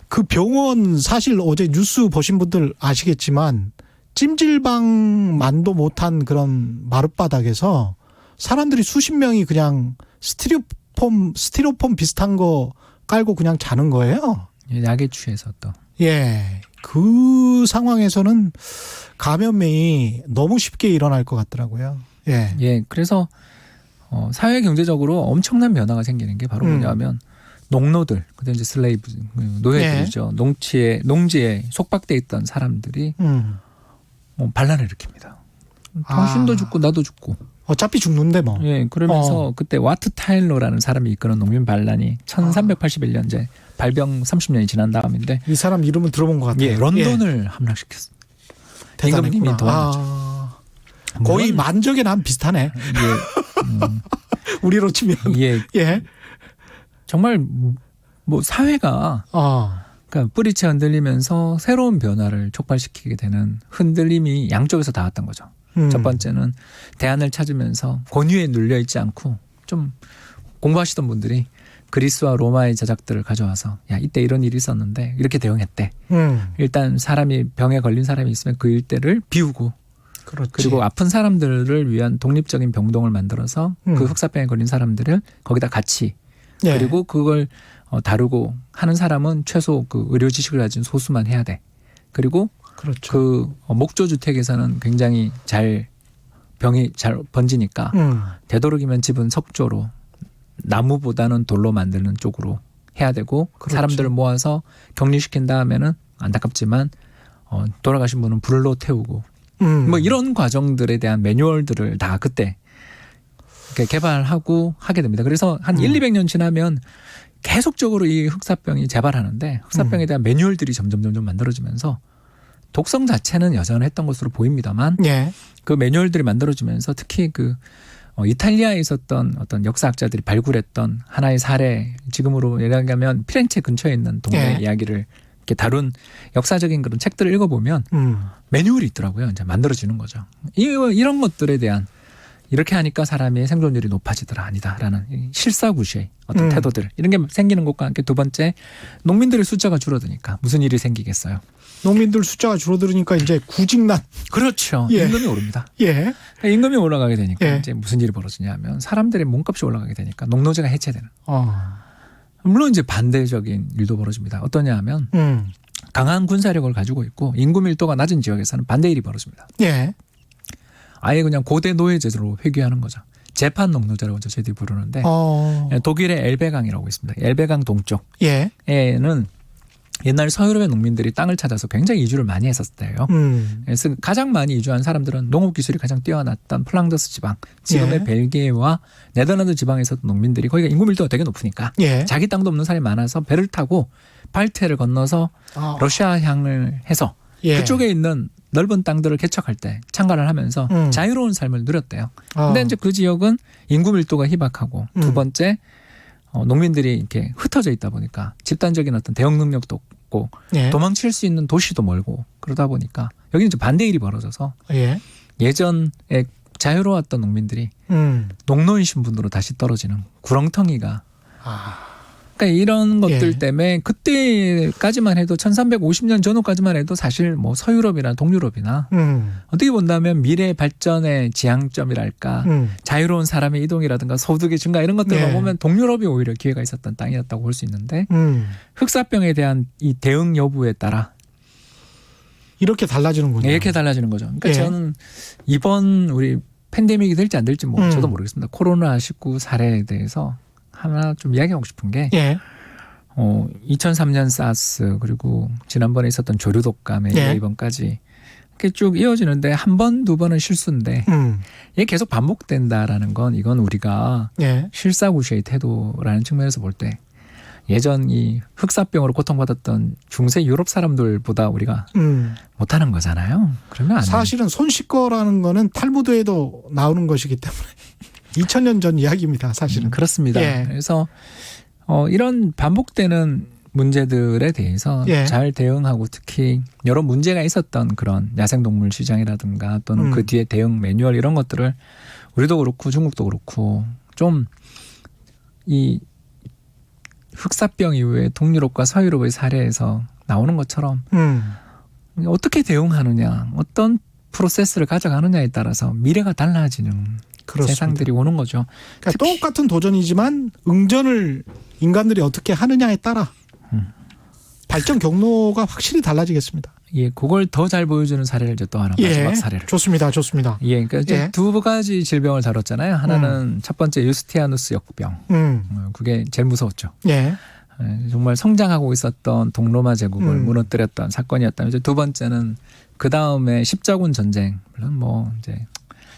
그 병원 사실 어제 뉴스 보신 분들 아시겠지만 찜질방만도 못한 그런 마룻바닥에서 사람들이 수십 명이 그냥 스티로폼 비슷한 거 깔고 그냥 자는 거예요. 약에 취해서 또. 예. 그 상황에서는 감염이 너무 쉽게 일어날 것 같더라고요. 예. 예. 그래서 사회 경제적으로 엄청난 변화가 생기는 게 바로 뭐냐면 농노들, 그때 이제 슬레이브 노예들이죠. 농지에 속박돼 있던 사람들이 반란을 일으킵니다. 당신도 죽고 나도 죽고. 어차피 죽는데 뭐. 예, 그러면서 그때 와트 타일러라는 사람이 이끄는 농민 반란이 1381년제 발병 30년이 지난 다음인데 이 사람 이름은 들어본 것 같아요. 예, 런던을 함락시켰습니다. 임금님이 도와줬죠. 거의 만적의 남 비슷하네. 예, 우리로 치면. 예. 예. 정말 뭐 사회가 그러니까 뿌리채 흔들리면서 새로운 변화를 촉발시키게 되는 흔들림이 양쪽에서 닿았던 거죠. 첫 번째는 대안을 찾으면서 권위에 눌려 있지 않고 좀 공부하시던 분들이 그리스와 로마의 제작들을 가져와서 야 이때 이런 일이 있었는데 이렇게 대응했대. 일단 사람이 병에 걸린 사람이 있으면 그 일대를 비우고 그렇지. 그리고 아픈 사람들을 위한 독립적인 병동을 만들어서 그 흑사병에 걸린 사람들을 거기다 같이 그리고 그걸 다루고 하는 사람은 최소 그 의료 지식을 가진 소수만 해야 돼. 그리고 그렇죠. 그 목조 주택에서는 굉장히 병이 잘 번지니까 되도록이면 집은 석조로 나무보다는 돌로 만드는 쪽으로 해야 되고 그렇죠. 사람들을 모아서 격리시킨 다음에는 안타깝지만 돌아가신 분은 불로 태우고 뭐 이런 과정들에 대한 매뉴얼들을 다 그때 개발하고 하게 됩니다. 그래서 한 200년 지나면 계속적으로 이 흑사병이 재발하는데 흑사병에 대한 매뉴얼들이 점점 만들어지면서 독성 자체는 여전했던 것으로 보입니다만 그 매뉴얼들이 만들어지면서 특히 그 이탈리아에 있었던 어떤 역사학자들이 발굴했던 하나의 사례 지금으로 얘기하면 피렌체 근처에 있는 동네 이야기를 이렇게 다룬 역사적인 그런 책들을 읽어보면 매뉴얼이 있더라고요. 이제 만들어지는 거죠. 이런 것들에 대한 이렇게 하니까 사람의 생존율이 높아지더라 아니다라는 실사구시의 어떤 태도들 이런 게 생기는 것과 함께 두 번째 농민들의 숫자가 줄어드니까 무슨 일이 생기겠어요. 농민들 숫자가 줄어들으니까 이제 구직난. 그렇죠. 임금이 오릅니다. 예. 임금이 올라가게 되니까 이제 무슨 일이 벌어지냐면 사람들의 몸값이 올라가게 되니까 농노제가 해체되는. 물론 이제 반대적인 일도 벌어집니다. 어떠냐 하면 강한 군사력을 가지고 있고 인구 밀도가 낮은 지역에서는 반대 일이 벌어집니다. 예. 아예 그냥 고대 노예 제도로 회귀하는 거죠. 재판 농노제라고 저희들이 부르는데 독일의 엘베강이라고 있습니다. 엘베강 동쪽에는 옛날 서유럽의 농민들이 땅을 찾아서 굉장히 이주를 많이 했었대요. 그래서 가장 많이 이주한 사람들은 농업 기술이 가장 뛰어났던 플랑드스 지방, 지금의 벨기에와 네덜란드 지방에서 농민들이 거기가 인구 밀도가 되게 높으니까 자기 땅도 없는 사람이 많아서 배를 타고 발트해를 건너서 러시아 향을 해서 그쪽에 있는 넓은 땅들을 개척할 때 참가를 하면서 자유로운 삶을 누렸대요. 근데 이제 그 지역은 인구 밀도가 희박하고 두 번째 농민들이 이렇게 흩어져 있다 보니까 집단적인 어떤 대응 능력도 없고 예. 도망칠 수 있는 도시도 멀고 그러다 보니까 여기는 이제 반대 일이 벌어져서 예. 예전에 자유로웠던 농민들이 농노인 신분으로 다시 떨어지는 구렁텅이가 그러니까 이런 것들 예. 때문에 그때까지만 해도 1350년 전후까지만 해도 사실 뭐 서유럽이나 동유럽이나 어떻게 본다면 미래 발전의 지향점이랄까 자유로운 사람의 이동이라든가 소득의 증가 이런 것들만 예. 보면 동유럽이 오히려 기회가 있었던 땅이었다고 볼 수 있는데 흑사병에 대한 이 대응 여부에 따라 이렇게 달라지는군요. 이렇게 달라지는 거죠. 그러니까 예. 저는 이번 우리 팬데믹이 될지 안 될지 뭐 저도 모르겠습니다. 코로나19 사례에 대해서 하나 좀 이야기하고 싶은 게 예. 2003년 사스 그리고 지난번에 있었던 조류독감에 예. 이번까지 이렇게 쭉 이어지는데 한 번, 두 번은 실수인데 이게 계속 반복된다라는 건 이건 우리가 예. 실사구시의 태도라는 측면에서 볼 때 예전 이 흑사병으로 고통받았던 중세 유럽 사람들보다 우리가 못하는 거잖아요. 그러면 안 돼요. 사실은 손 씻거라는 거는 탈무드에도 나오는 것이기 때문에 2000년 전 이야기입니다. 사실은. 그렇습니다. 예. 그래서 이런 반복되는 문제들에 대해서 예. 잘 대응하고 특히 여러 문제가 있었던 그런 야생동물 시장이라든가 또는 그 뒤에 대응 매뉴얼 이런 것들을 우리도 그렇고 중국도 그렇고 좀 이 흑사병 이후에 동유럽과 서유럽의 사례에서 나오는 것처럼 어떻게 대응하느냐 어떤 프로세스를 가져가느냐에 따라서 미래가 달라지는 그렇습니다. 세상들이 오는 거죠. 그러니까 똑같은 도전이지만 응전을 인간들이 어떻게 하느냐에 따라 발전 경로가 확실히 달라지겠습니다. 예, 그걸 더 잘 보여주는 사례를 이제 또 하나 마지막 사례를. 좋습니다, 좋습니다. 예, 그러니까 이제 예. 두 가지 질병을 다뤘잖아요. 하나는 첫 번째 유스티아누스 역병. 그게 제일 무서웠죠. 예, 정말 성장하고 있었던 동로마 제국을 무너뜨렸던 사건이었다면 이제 두 번째는 그 다음에 십자군 전쟁. 물론 뭐 이제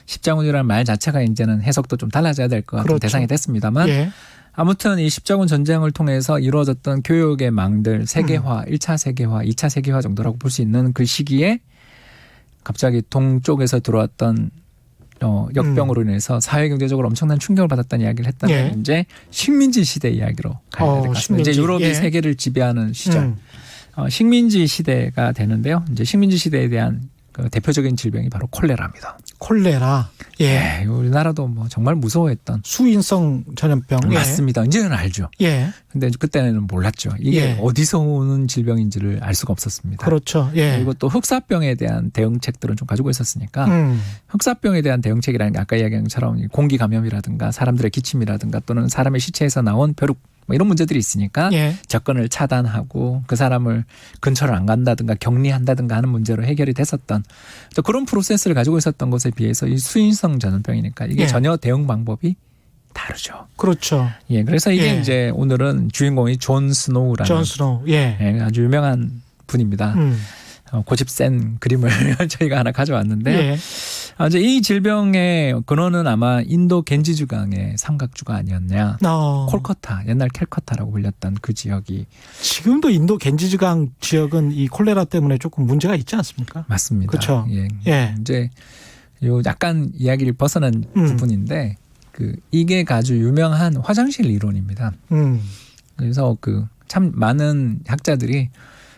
십자군이라는 말 자체가 이제는 해석도 좀 달라져야 될 것 같은 그렇죠. 대상이 됐습니다만. 예, 아무튼 이 십자군 전쟁을 통해서 이루어졌던 교육의 망들 세계화, 1차 세계화, 2차 세계화 정도라고 볼 수 있는 그 시기에 갑자기 동쪽에서 들어왔던 역병으로 인해서 사회경제적으로 엄청난 충격을 받았다는 이야기를 했다면 예. 이제 식민지 시대 이야기로 가야 될 것 같습니다. 식민지. 이제 유럽이 예. 세계를 지배하는 시절 식민지 시대가 되는데요. 이제 식민지 시대에 대한 그 대표적인 질병이 바로 콜레라입니다. 콜레라. 예, 예, 우리나라도 뭐 정말 무서워했던 수인성 전염병. 맞습니다. 이제는 알죠. 예, 근데 그때는 몰랐죠. 이게 예. 어디서 오는 질병인지를 알 수가 없었습니다. 그렇죠. 예, 그리고 또 흑사병에 대한 대응책들은 좀 가지고 있었으니까 흑사병에 대한 대응책이라는 게 아까 이야기한 것처럼 공기 감염이라든가 사람들의 기침이라든가 또는 사람의 시체에서 나온 벼룩 뭐 이런 문제들이 있으니까 예, 접근을 차단하고 그 사람을 근처를 안 간다든가 격리한다든가 하는 문제로 해결이 됐었던 그런 프로세스를 가지고 있었던 것에 비해서 이 수인성 전염병이니까 이게 예. 전혀 대응 방법이 다르죠. 그렇죠. 예, 그래서 이게 예. 이제 오늘은 주인공이 존 스노우라는 존 스노우. 예, 예, 아주 유명한 분입니다. 고집 센 그림을 저희가 하나 가져왔는데요. 예, 이제 이 질병의 근원은 아마 인도 겐지주강의 삼각주가 아니었냐. 콜커타, 옛날 캘커타라고 불렸던 그 지역이 지금도 인도 겐지즈강 지역은 이 콜레라 때문에 조금 문제가 있지 않습니까? 맞습니다. 그렇죠. 예. 예. 이제 요 약간 이야기를 벗어난 부분인데 이게 아주 유명한 화장실 이론입니다. 그래서 참 많은 학자들이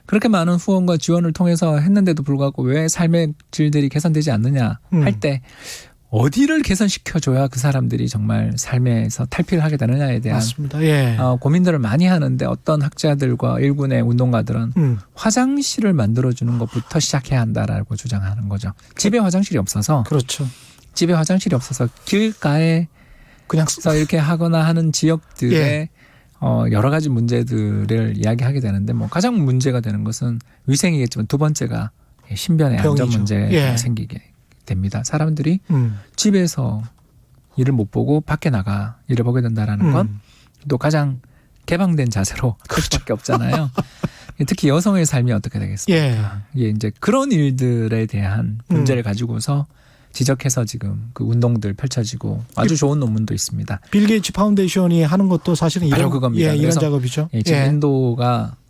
그렇게 많은 후원과 지원을 통해서 했는데도 불구하고 왜 삶의 질들이 개선되지 않느냐 할 때 어디를 개선시켜줘야 그 사람들이 정말 삶에서 탈피를 하게 되느냐에 대한 맞습니다. 예. 고민들을 많이 하는데 어떤 학자들과 일군의 운동가들은 화장실을 만들어주는 것부터 시작해야 한다라고 주장하는 거죠. 집에 화장실이 없어서 그렇죠. 집에 화장실이 없어서 길가에 그냥 이렇게 하거나 하는 지역들에 예. 여러 가지 문제들을 이야기하게 되는데 뭐 가장 문제가 되는 것은 위생이겠지만 두 번째가 신변의 병이죠. 안전 문제가 예. 생기게 됩니다. 사람들이 집에서 일을 못 보고 밖에 나가 일을 보게 된다라는 건 또 가장 개방된 자세로 할 수밖에 없잖아요. 특히 여성의 삶이 어떻게 되겠습니까? 예. 예, 이제 그런 일들에 대한 문제를 가지고서 지적해서 지금 그 운동들 펼쳐지고 아주 좋은 논문도 있습니다. 빌 게이츠 파운데이션이 하는 것도 사실은 바로 이런 그겁니다. 이런 작업이죠. 예, 지금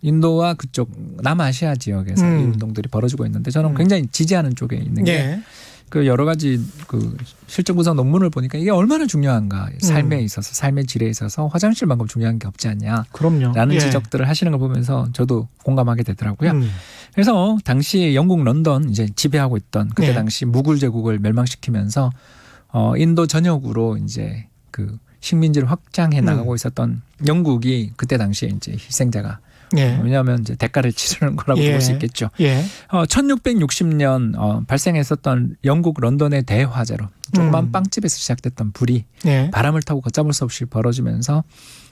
인도와 그쪽 남아시아 지역에서 이 운동들이 벌어지고 있는데 저는 굉장히 지지하는 쪽에 있는 게 그 여러 가지 그 실적 분석 논문을 보니까 이게 얼마나 중요한가. 삶에 있어서 삶의 질에 있어서 화장실만큼 중요한 게 없지 않냐. 그럼요. 라는 지적들을 하시는 걸 보면서 저도 공감하게 되더라고요. 그래서 당시 영국 런던 이제 지배하고 있던 그때 당시 무굴 제국을 멸망시키면서 인도 전역으로 이제 그 식민지를 확장해 나가고 있었던 영국이 그때 당시에 이제 희생자가 왜냐하면 이제 대가를 치르는 거라고 볼 수 있겠죠. 1660년 발생했었던 영국 런던의 대화재로 조그만 빵집에서 시작됐던 불이 바람을 타고 걷잡을 수 없이 벌어지면서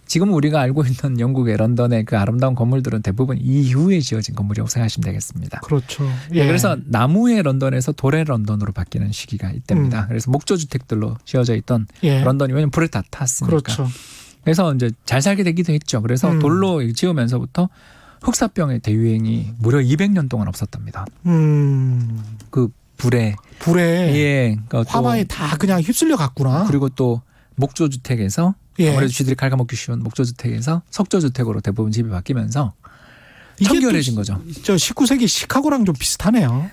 지금 우리가 알고 있는 영국의 런던의 그 아름다운 건물들은 대부분 이후에 지어진 건물이라고 생각하시면 되겠습니다. 그렇죠. 그래서 나무의 런던에서 돌의 런던으로 바뀌는 시기가 이때입니다. 그래서 목조주택들로 지어져 있던 런던이 왜냐하면 불에 다 탔으니까. 그렇죠. 그래서 이제 잘 살게 되기도 했죠. 그래서 돌로 지으면서부터 흑사병의 대유행이 무려 200년 동안 없었답니다. 그 불에 화마에 다 그냥 휩쓸려 갔구나. 그리고 또 목조주택에서 아무래도 쥐들이 갉아먹기 쉬운 목조주택에서 석조주택으로 대부분 집이 바뀌면서 청결해진 거죠. 저 19세기 시카고랑 좀 비슷하네요.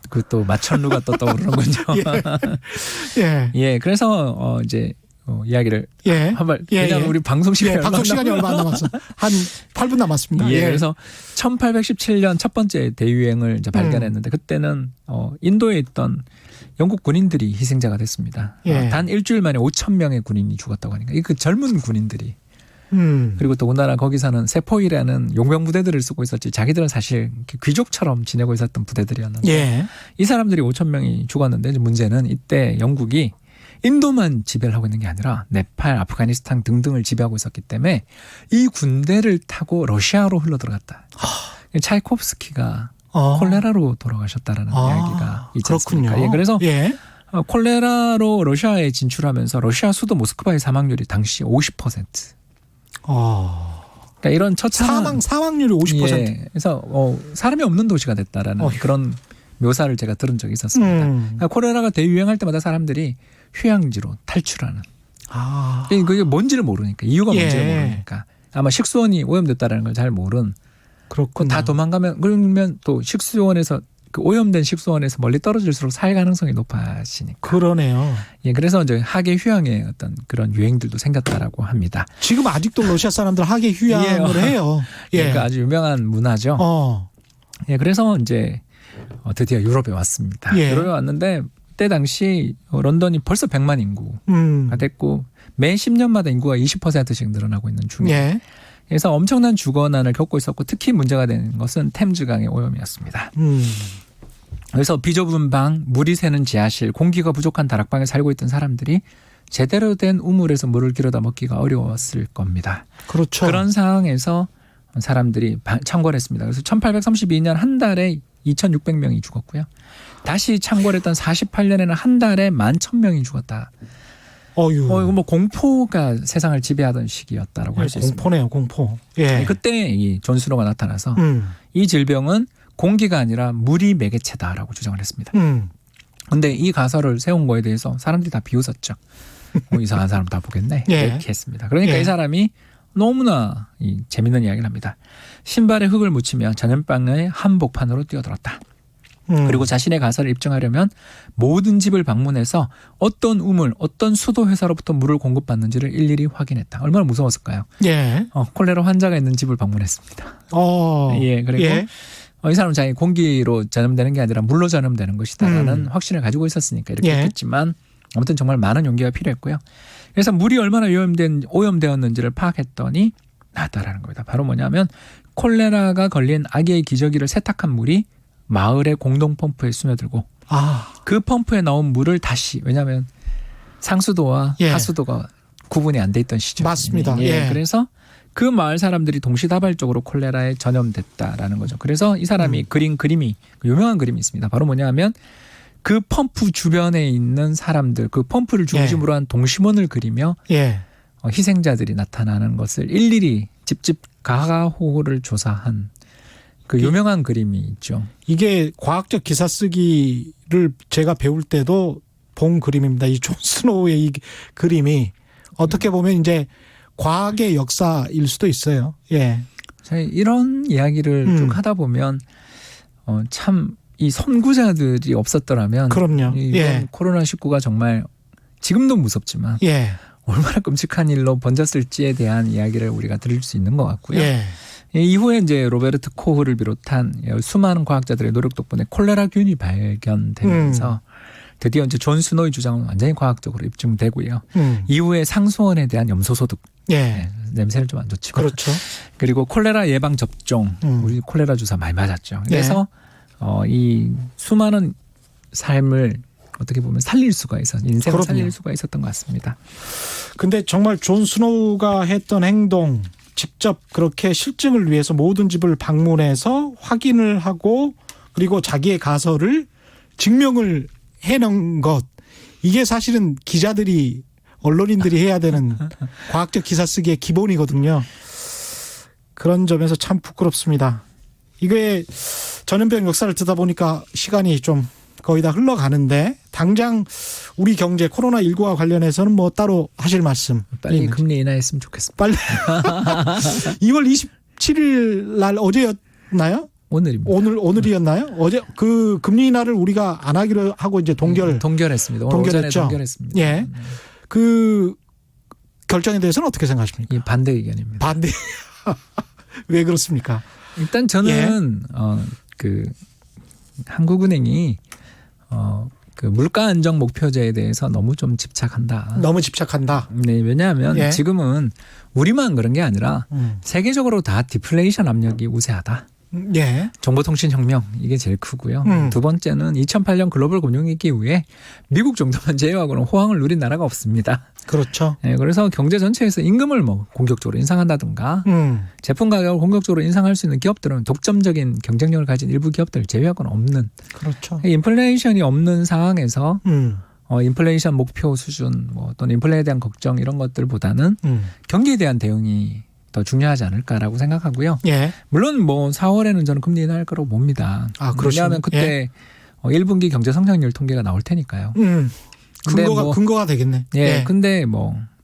그 또 마천루가 또 떠오르는군요. 그래서 이제 이야기를 한번 왜냐하면 우리 방송 시간이 얼마 안 남았어. 한 8분 남았습니다. 그래서 1817년 첫 번째 대유행을 이제 발견했는데 그때는 인도에 있던 영국 군인들이 희생자가 됐습니다. 단 일주일 만에 5,000명의 군인이 죽었다고 하니까 그 젊은 군인들이 그리고 더군다나 거기서는 세포이라는 용병 부대들을 쓰고 있었지 자기들은 사실 귀족처럼 지내고 있었던 부대들이었는데 이 사람들이 5,000명이 죽었는데 문제는 이때 영국이 인도만 지배를 하고 있는 게 아니라 네팔, 아프가니스탄 등등을 지배하고 있었기 때문에 이 군대를 타고 러시아로 흘러들어갔다. 차이콥스키가 콜레라로 돌아가셨다라는 이야기가 있지 않습니까? 그래서 콜레라로 러시아에 진출하면서 러시아 수도 모스크바의 사망률이 당시 50%. 그러니까 이런 처참한 사망률이 50%. 그래서 사람이 없는 도시가 됐다라는 그런 묘사를 제가 들은 적이 있었습니다. 그러니까 콜레라가 대유행할 때마다 사람들이 휴양지로 탈출하는. 그게 뭔지를 모르니까 이유가 뭔지를 모르니까 아마 식수원이 오염됐다는 걸 잘 모른. 그렇군요. 다 도망가면 그러면 또 식수원에서 그 오염된 식수원에서 멀리 떨어질수록 살 가능성이 높아지니까. 그러네요. 그래서 이제 하계 휴양의 어떤 그런 유행들도 생겼다라고 합니다. 지금 아직도 러시아 사람들 하계 휴양을 해요. 그러니까 아주 유명한 문화죠. 그래서 이제 드디어 유럽에 왔습니다. 유럽에 왔는데 그때 당시 런던이 벌써 100만 인구가 됐고 매 10년마다 인구가 20%씩 늘어나고 있는 중이에요. 그래서 엄청난 주거난을 겪고 있었고 특히 문제가 되는 것은 템즈강의 오염이었습니다. 그래서 비좁은 방, 물이 새는 지하실, 공기가 부족한 다락방에 살고 있던 사람들이 제대로 된 우물에서 물을 길어다 먹기가 어려웠을 겁니다. 그렇죠. 그런 상황에서 사람들이 창궐했습니다. 그래서 1832년 한 달에 2,600명이 죽었고요. 다시 창궐했던 48년에는 한 달에 11,000명이 죽었다. 이거 뭐 공포가 세상을 지배하던 시기였다라고 할 수 있습니다. 공포네요, 공포. 그때 이 존 스노가 나타나서 이 질병은 공기가 아니라 물이 매개체다라고 주장을 했습니다. 그런데 이 가설을 세운 거에 대해서 사람들이 다 비웃었죠. 이상한 사람 다 보겠네. 이렇게 했습니다. 그러니까 이 사람이 너무나 재밌는 이야기를 합니다. 신발에 흙을 묻히며 전염병의 한복판으로 뛰어들었다. 그리고 자신의 가설을 입증하려면 모든 집을 방문해서 어떤 우물, 어떤 수도 회사로부터 물을 공급받는지를 일일이 확인했다. 얼마나 무서웠을까요? 콜레라 환자가 있는 집을 방문했습니다. 그리고 이 사람은 자기 공기로 전염되는 게 아니라 물로 전염되는 것이다라는 확신을 가지고 있었으니까 이렇게 했겠지만 아무튼 정말 많은 용기가 필요했고요. 그래서 물이 얼마나 오염되었는지를 파악했더니 나왔다라는 겁니다. 바로 뭐냐면 콜레라가 걸린 아기의 기저귀를 세탁한 물이 마을의 공동 펌프에 스며들고 그 펌프에 나온 물을 다시 왜냐하면 상수도와 하수도가 구분이 안 돼 있던 시절. 맞습니다. 그래서 그 마을 사람들이 동시다발적으로 콜레라에 전염됐다라는 거죠. 그래서 이 사람이 그린 그림이 유명한 그림이 있습니다. 바로 뭐냐면 그 펌프 주변에 있는 사람들 그 펌프를 중심으로 한 동심원을 그리며 희생자들이 나타나는 것을 일일이 집집 가가호호를 조사한 그 유명한 그림이 있죠. 이게 과학적 기사 쓰기를 제가 배울 때도 본 그림입니다. 이 존 스노우의 이 그림이 어떻게 보면 이제 과학의 역사일 수도 있어요. 예. 이런 이야기를 쭉 하다 보면 참 이 선구자들이 없었더라면 그럼요. 이번 코로나19가 정말 지금도 무섭지만 얼마나 끔찍한 일로 번졌을지에 대한 이야기를 우리가 들을 수 있는 것 같고요. 이후에 이제 로베르트 코흐를 비롯한 수많은 과학자들의 노력 덕분에 콜레라균이 발견되면서 드디어 이제 존 스노우의 주장은 완전히 과학적으로 입증되고요. 이후에 상수원에 대한 염소 소득. 냄새는 좀 안 좋지만. 그렇죠. 그리고 콜레라 예방 접종. 우리 콜레라 주사 많이 맞았죠. 그래서 이 수많은 삶을 어떻게 보면 살릴 수가 인생을 살릴 수가 있었던 것 같습니다. 근데 정말 존 스노우가 했던 행동, 직접 그렇게 실증을 위해서 모든 집을 방문해서 확인을 하고 그리고 자기의 가설을 증명을 해놓은 것, 이게 사실은 기자들이 언론인들이 해야 되는 과학적 기사 쓰기의 기본이거든요. 그런 점에서 참 부끄럽습니다. 이게 전염병 역사를 듣다 보니까 시간이 좀 거의 다 흘러가는데 당장 우리 경제 코로나19와 관련해서는 뭐 따로 하실 말씀. 빨리 금리 인하했으면 좋겠습니다. 빨리. 2월 27일 날 어제였나요? 오늘입니다. 오늘이었나요? 어제 그 금리 인하를 우리가 안 하기로 하고 이제 동결했습니다. 오늘 오전에 동결했습니다. 예. 그 결정에 대해서는 어떻게 생각하십니까? 반대 의견입니다. 반대. 왜 그렇습니까? 일단 저는 그 한국은행이 그 물가 안정 목표제에 대해서 너무 좀 집착한다. 너무 집착한다. 네, 왜냐하면 지금은 우리만 그런 게 아니라 세계적으로 다 디플레이션 압력이 우세하다. 정보통신혁명 이게 제일 크고요. 두 번째는 2008년 글로벌 금융위기 이후에 미국 정도만 제외하고는 호황을 누린 나라가 없습니다. 그렇죠. 네, 그래서 경제 전체에서 임금을 뭐 공격적으로 인상한다든가 제품 가격을 공격적으로 인상할 수 있는 기업들은 독점적인 경쟁력을 가진 일부 기업들을 제외하고는 없는. 그렇죠. 인플레이션이 없는 상황에서 인플레이션 목표 수준 또는 인플레에 대한 걱정 이런 것들보다는 경기에 대한 대응이 더 중요하지 않을까라고 생각하고요. 물론 4월에는 저는 금리 인하할 거라고 봅니다. 왜냐하면 그때 1분기 경제 성장률 통계가 나올 테니까요. 근거가 되겠네. 근데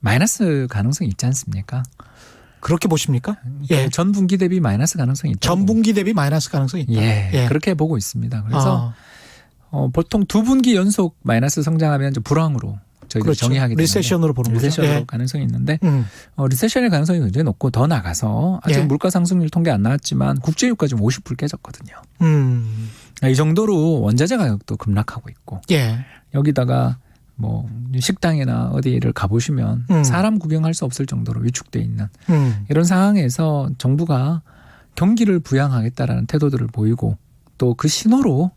마이너스 가능성이 있지 않습니까? 그렇게 보십니까? 전 분기 대비 마이너스 가능성이 있다. 전 분기 대비 마이너스 가능성이 있다. 그렇게 보고 있습니다. 그래서 보통 두 분기 연속 마이너스 성장하면 불황으로 저희들이 정의하게 되는데 리세션으로 보는 거죠. 리세션으로 가능성이 있는데 리세션의 가능성이 굉장히 높고 더 나가서 아직 물가 상승률 통계 안 나왔지만 국제유가 지금 50불 깨졌거든요. 이 정도로 원자재 가격도 급락하고 있고 여기다가 식당이나 어디를 가보시면 사람 구경할 수 없을 정도로 위축돼 있는 이런 상황에서 정부가 경기를 부양하겠다라는 태도들을 보이고 또 그 신호로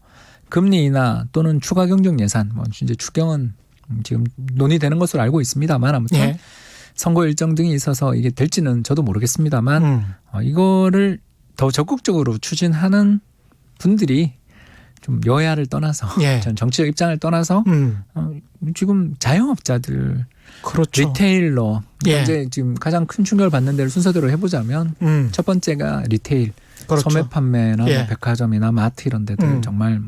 금리 인하 또는 추가 경정 예산 이제 추경은 지금 논의되는 것으로 알고 있습니다만 아무튼 선거 일정 등이 있어서 이게 될지는 저도 모르겠습니다만 이거를 더 적극적으로 추진하는 분들이 좀 여야를 떠나서 전 정치적 입장을 떠나서 지금 자영업자들 그렇죠. 리테일러 이제 지금 가장 큰 충격을 받는 데를 순서대로 해보자면 첫 번째가 리테일 소매 판매나 백화점이나 마트 이런 데들 정말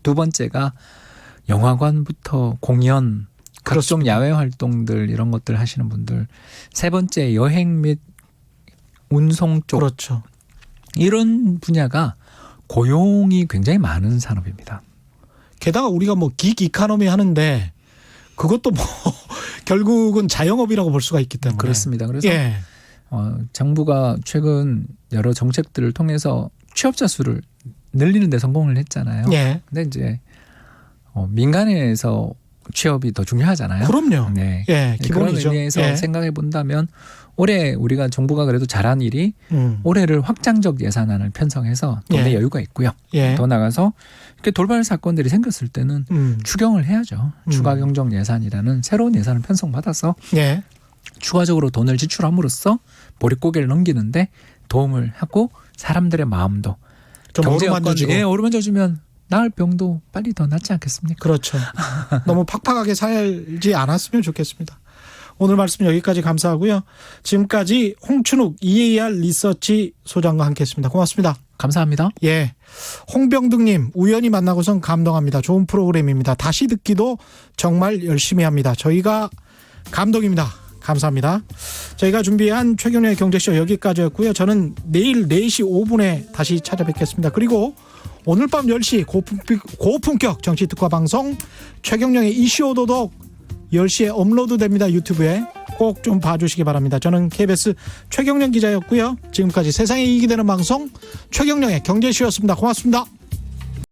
두 번째가 영화관부터 공연, 각종 야외 활동들 이런 것들 하시는 분들. 세 번째 여행 및 운송 쪽. 그렇죠. 이런 분야가 고용이 굉장히 많은 산업입니다. 게다가 우리가 긱 이코노미 하는데 그것도 결국은 자영업이라고 볼 수가 있기 때문에. 그렇습니다. 그래서 정부가 최근 여러 정책들을 통해서 취업자 수를 늘리는 데 성공을 했잖아요. 근데 이제 민간에서 취업이 더 중요하잖아요. 그럼요. 기본이죠. 그런 의미에서 생각해 본다면 올해 우리가 정부가 그래도 잘한 일이 올해를 확장적 예산안을 편성해서 돈의 여유가 있고요. 더 나가서 이렇게 돌발 사건들이 생겼을 때는 추경을 해야죠. 추가 경정 예산이라는 새로운 예산을 편성받아서 추가적으로 돈을 지출함으로써 보릿고개를 넘기는데 도움을 하고 사람들의 마음도 좀 어루만져주고 어루만져주면 나을 병도 빨리 더 낫지 않겠습니까? 그렇죠. 너무 팍팍하게 살지 않았으면 좋겠습니다. 오늘 말씀 여기까지 감사하고요. 지금까지 홍춘욱 EAR 리서치 소장과 함께했습니다. 고맙습니다. 감사합니다. 예. 홍병득님, 우연히 만나고선 감동합니다. 좋은 프로그램입니다. 다시 듣기도 정말 열심히 합니다. 저희가 감동입니다. 감사합니다. 저희가 준비한 최경영의 경제쇼 여기까지였고요. 저는 내일 4시 5분에 다시 찾아뵙겠습니다. 그리고 오늘 밤 10시 고품격 정치 특화 방송 최경영의 이슈 오도독 10시에 업로드 됩니다. 유튜브에 꼭 좀 봐주시기 바랍니다. 저는 KBS 최경영 기자였고요. 지금까지 세상에 이익이 되는 방송 최경영의 경제쇼였습니다. 고맙습니다.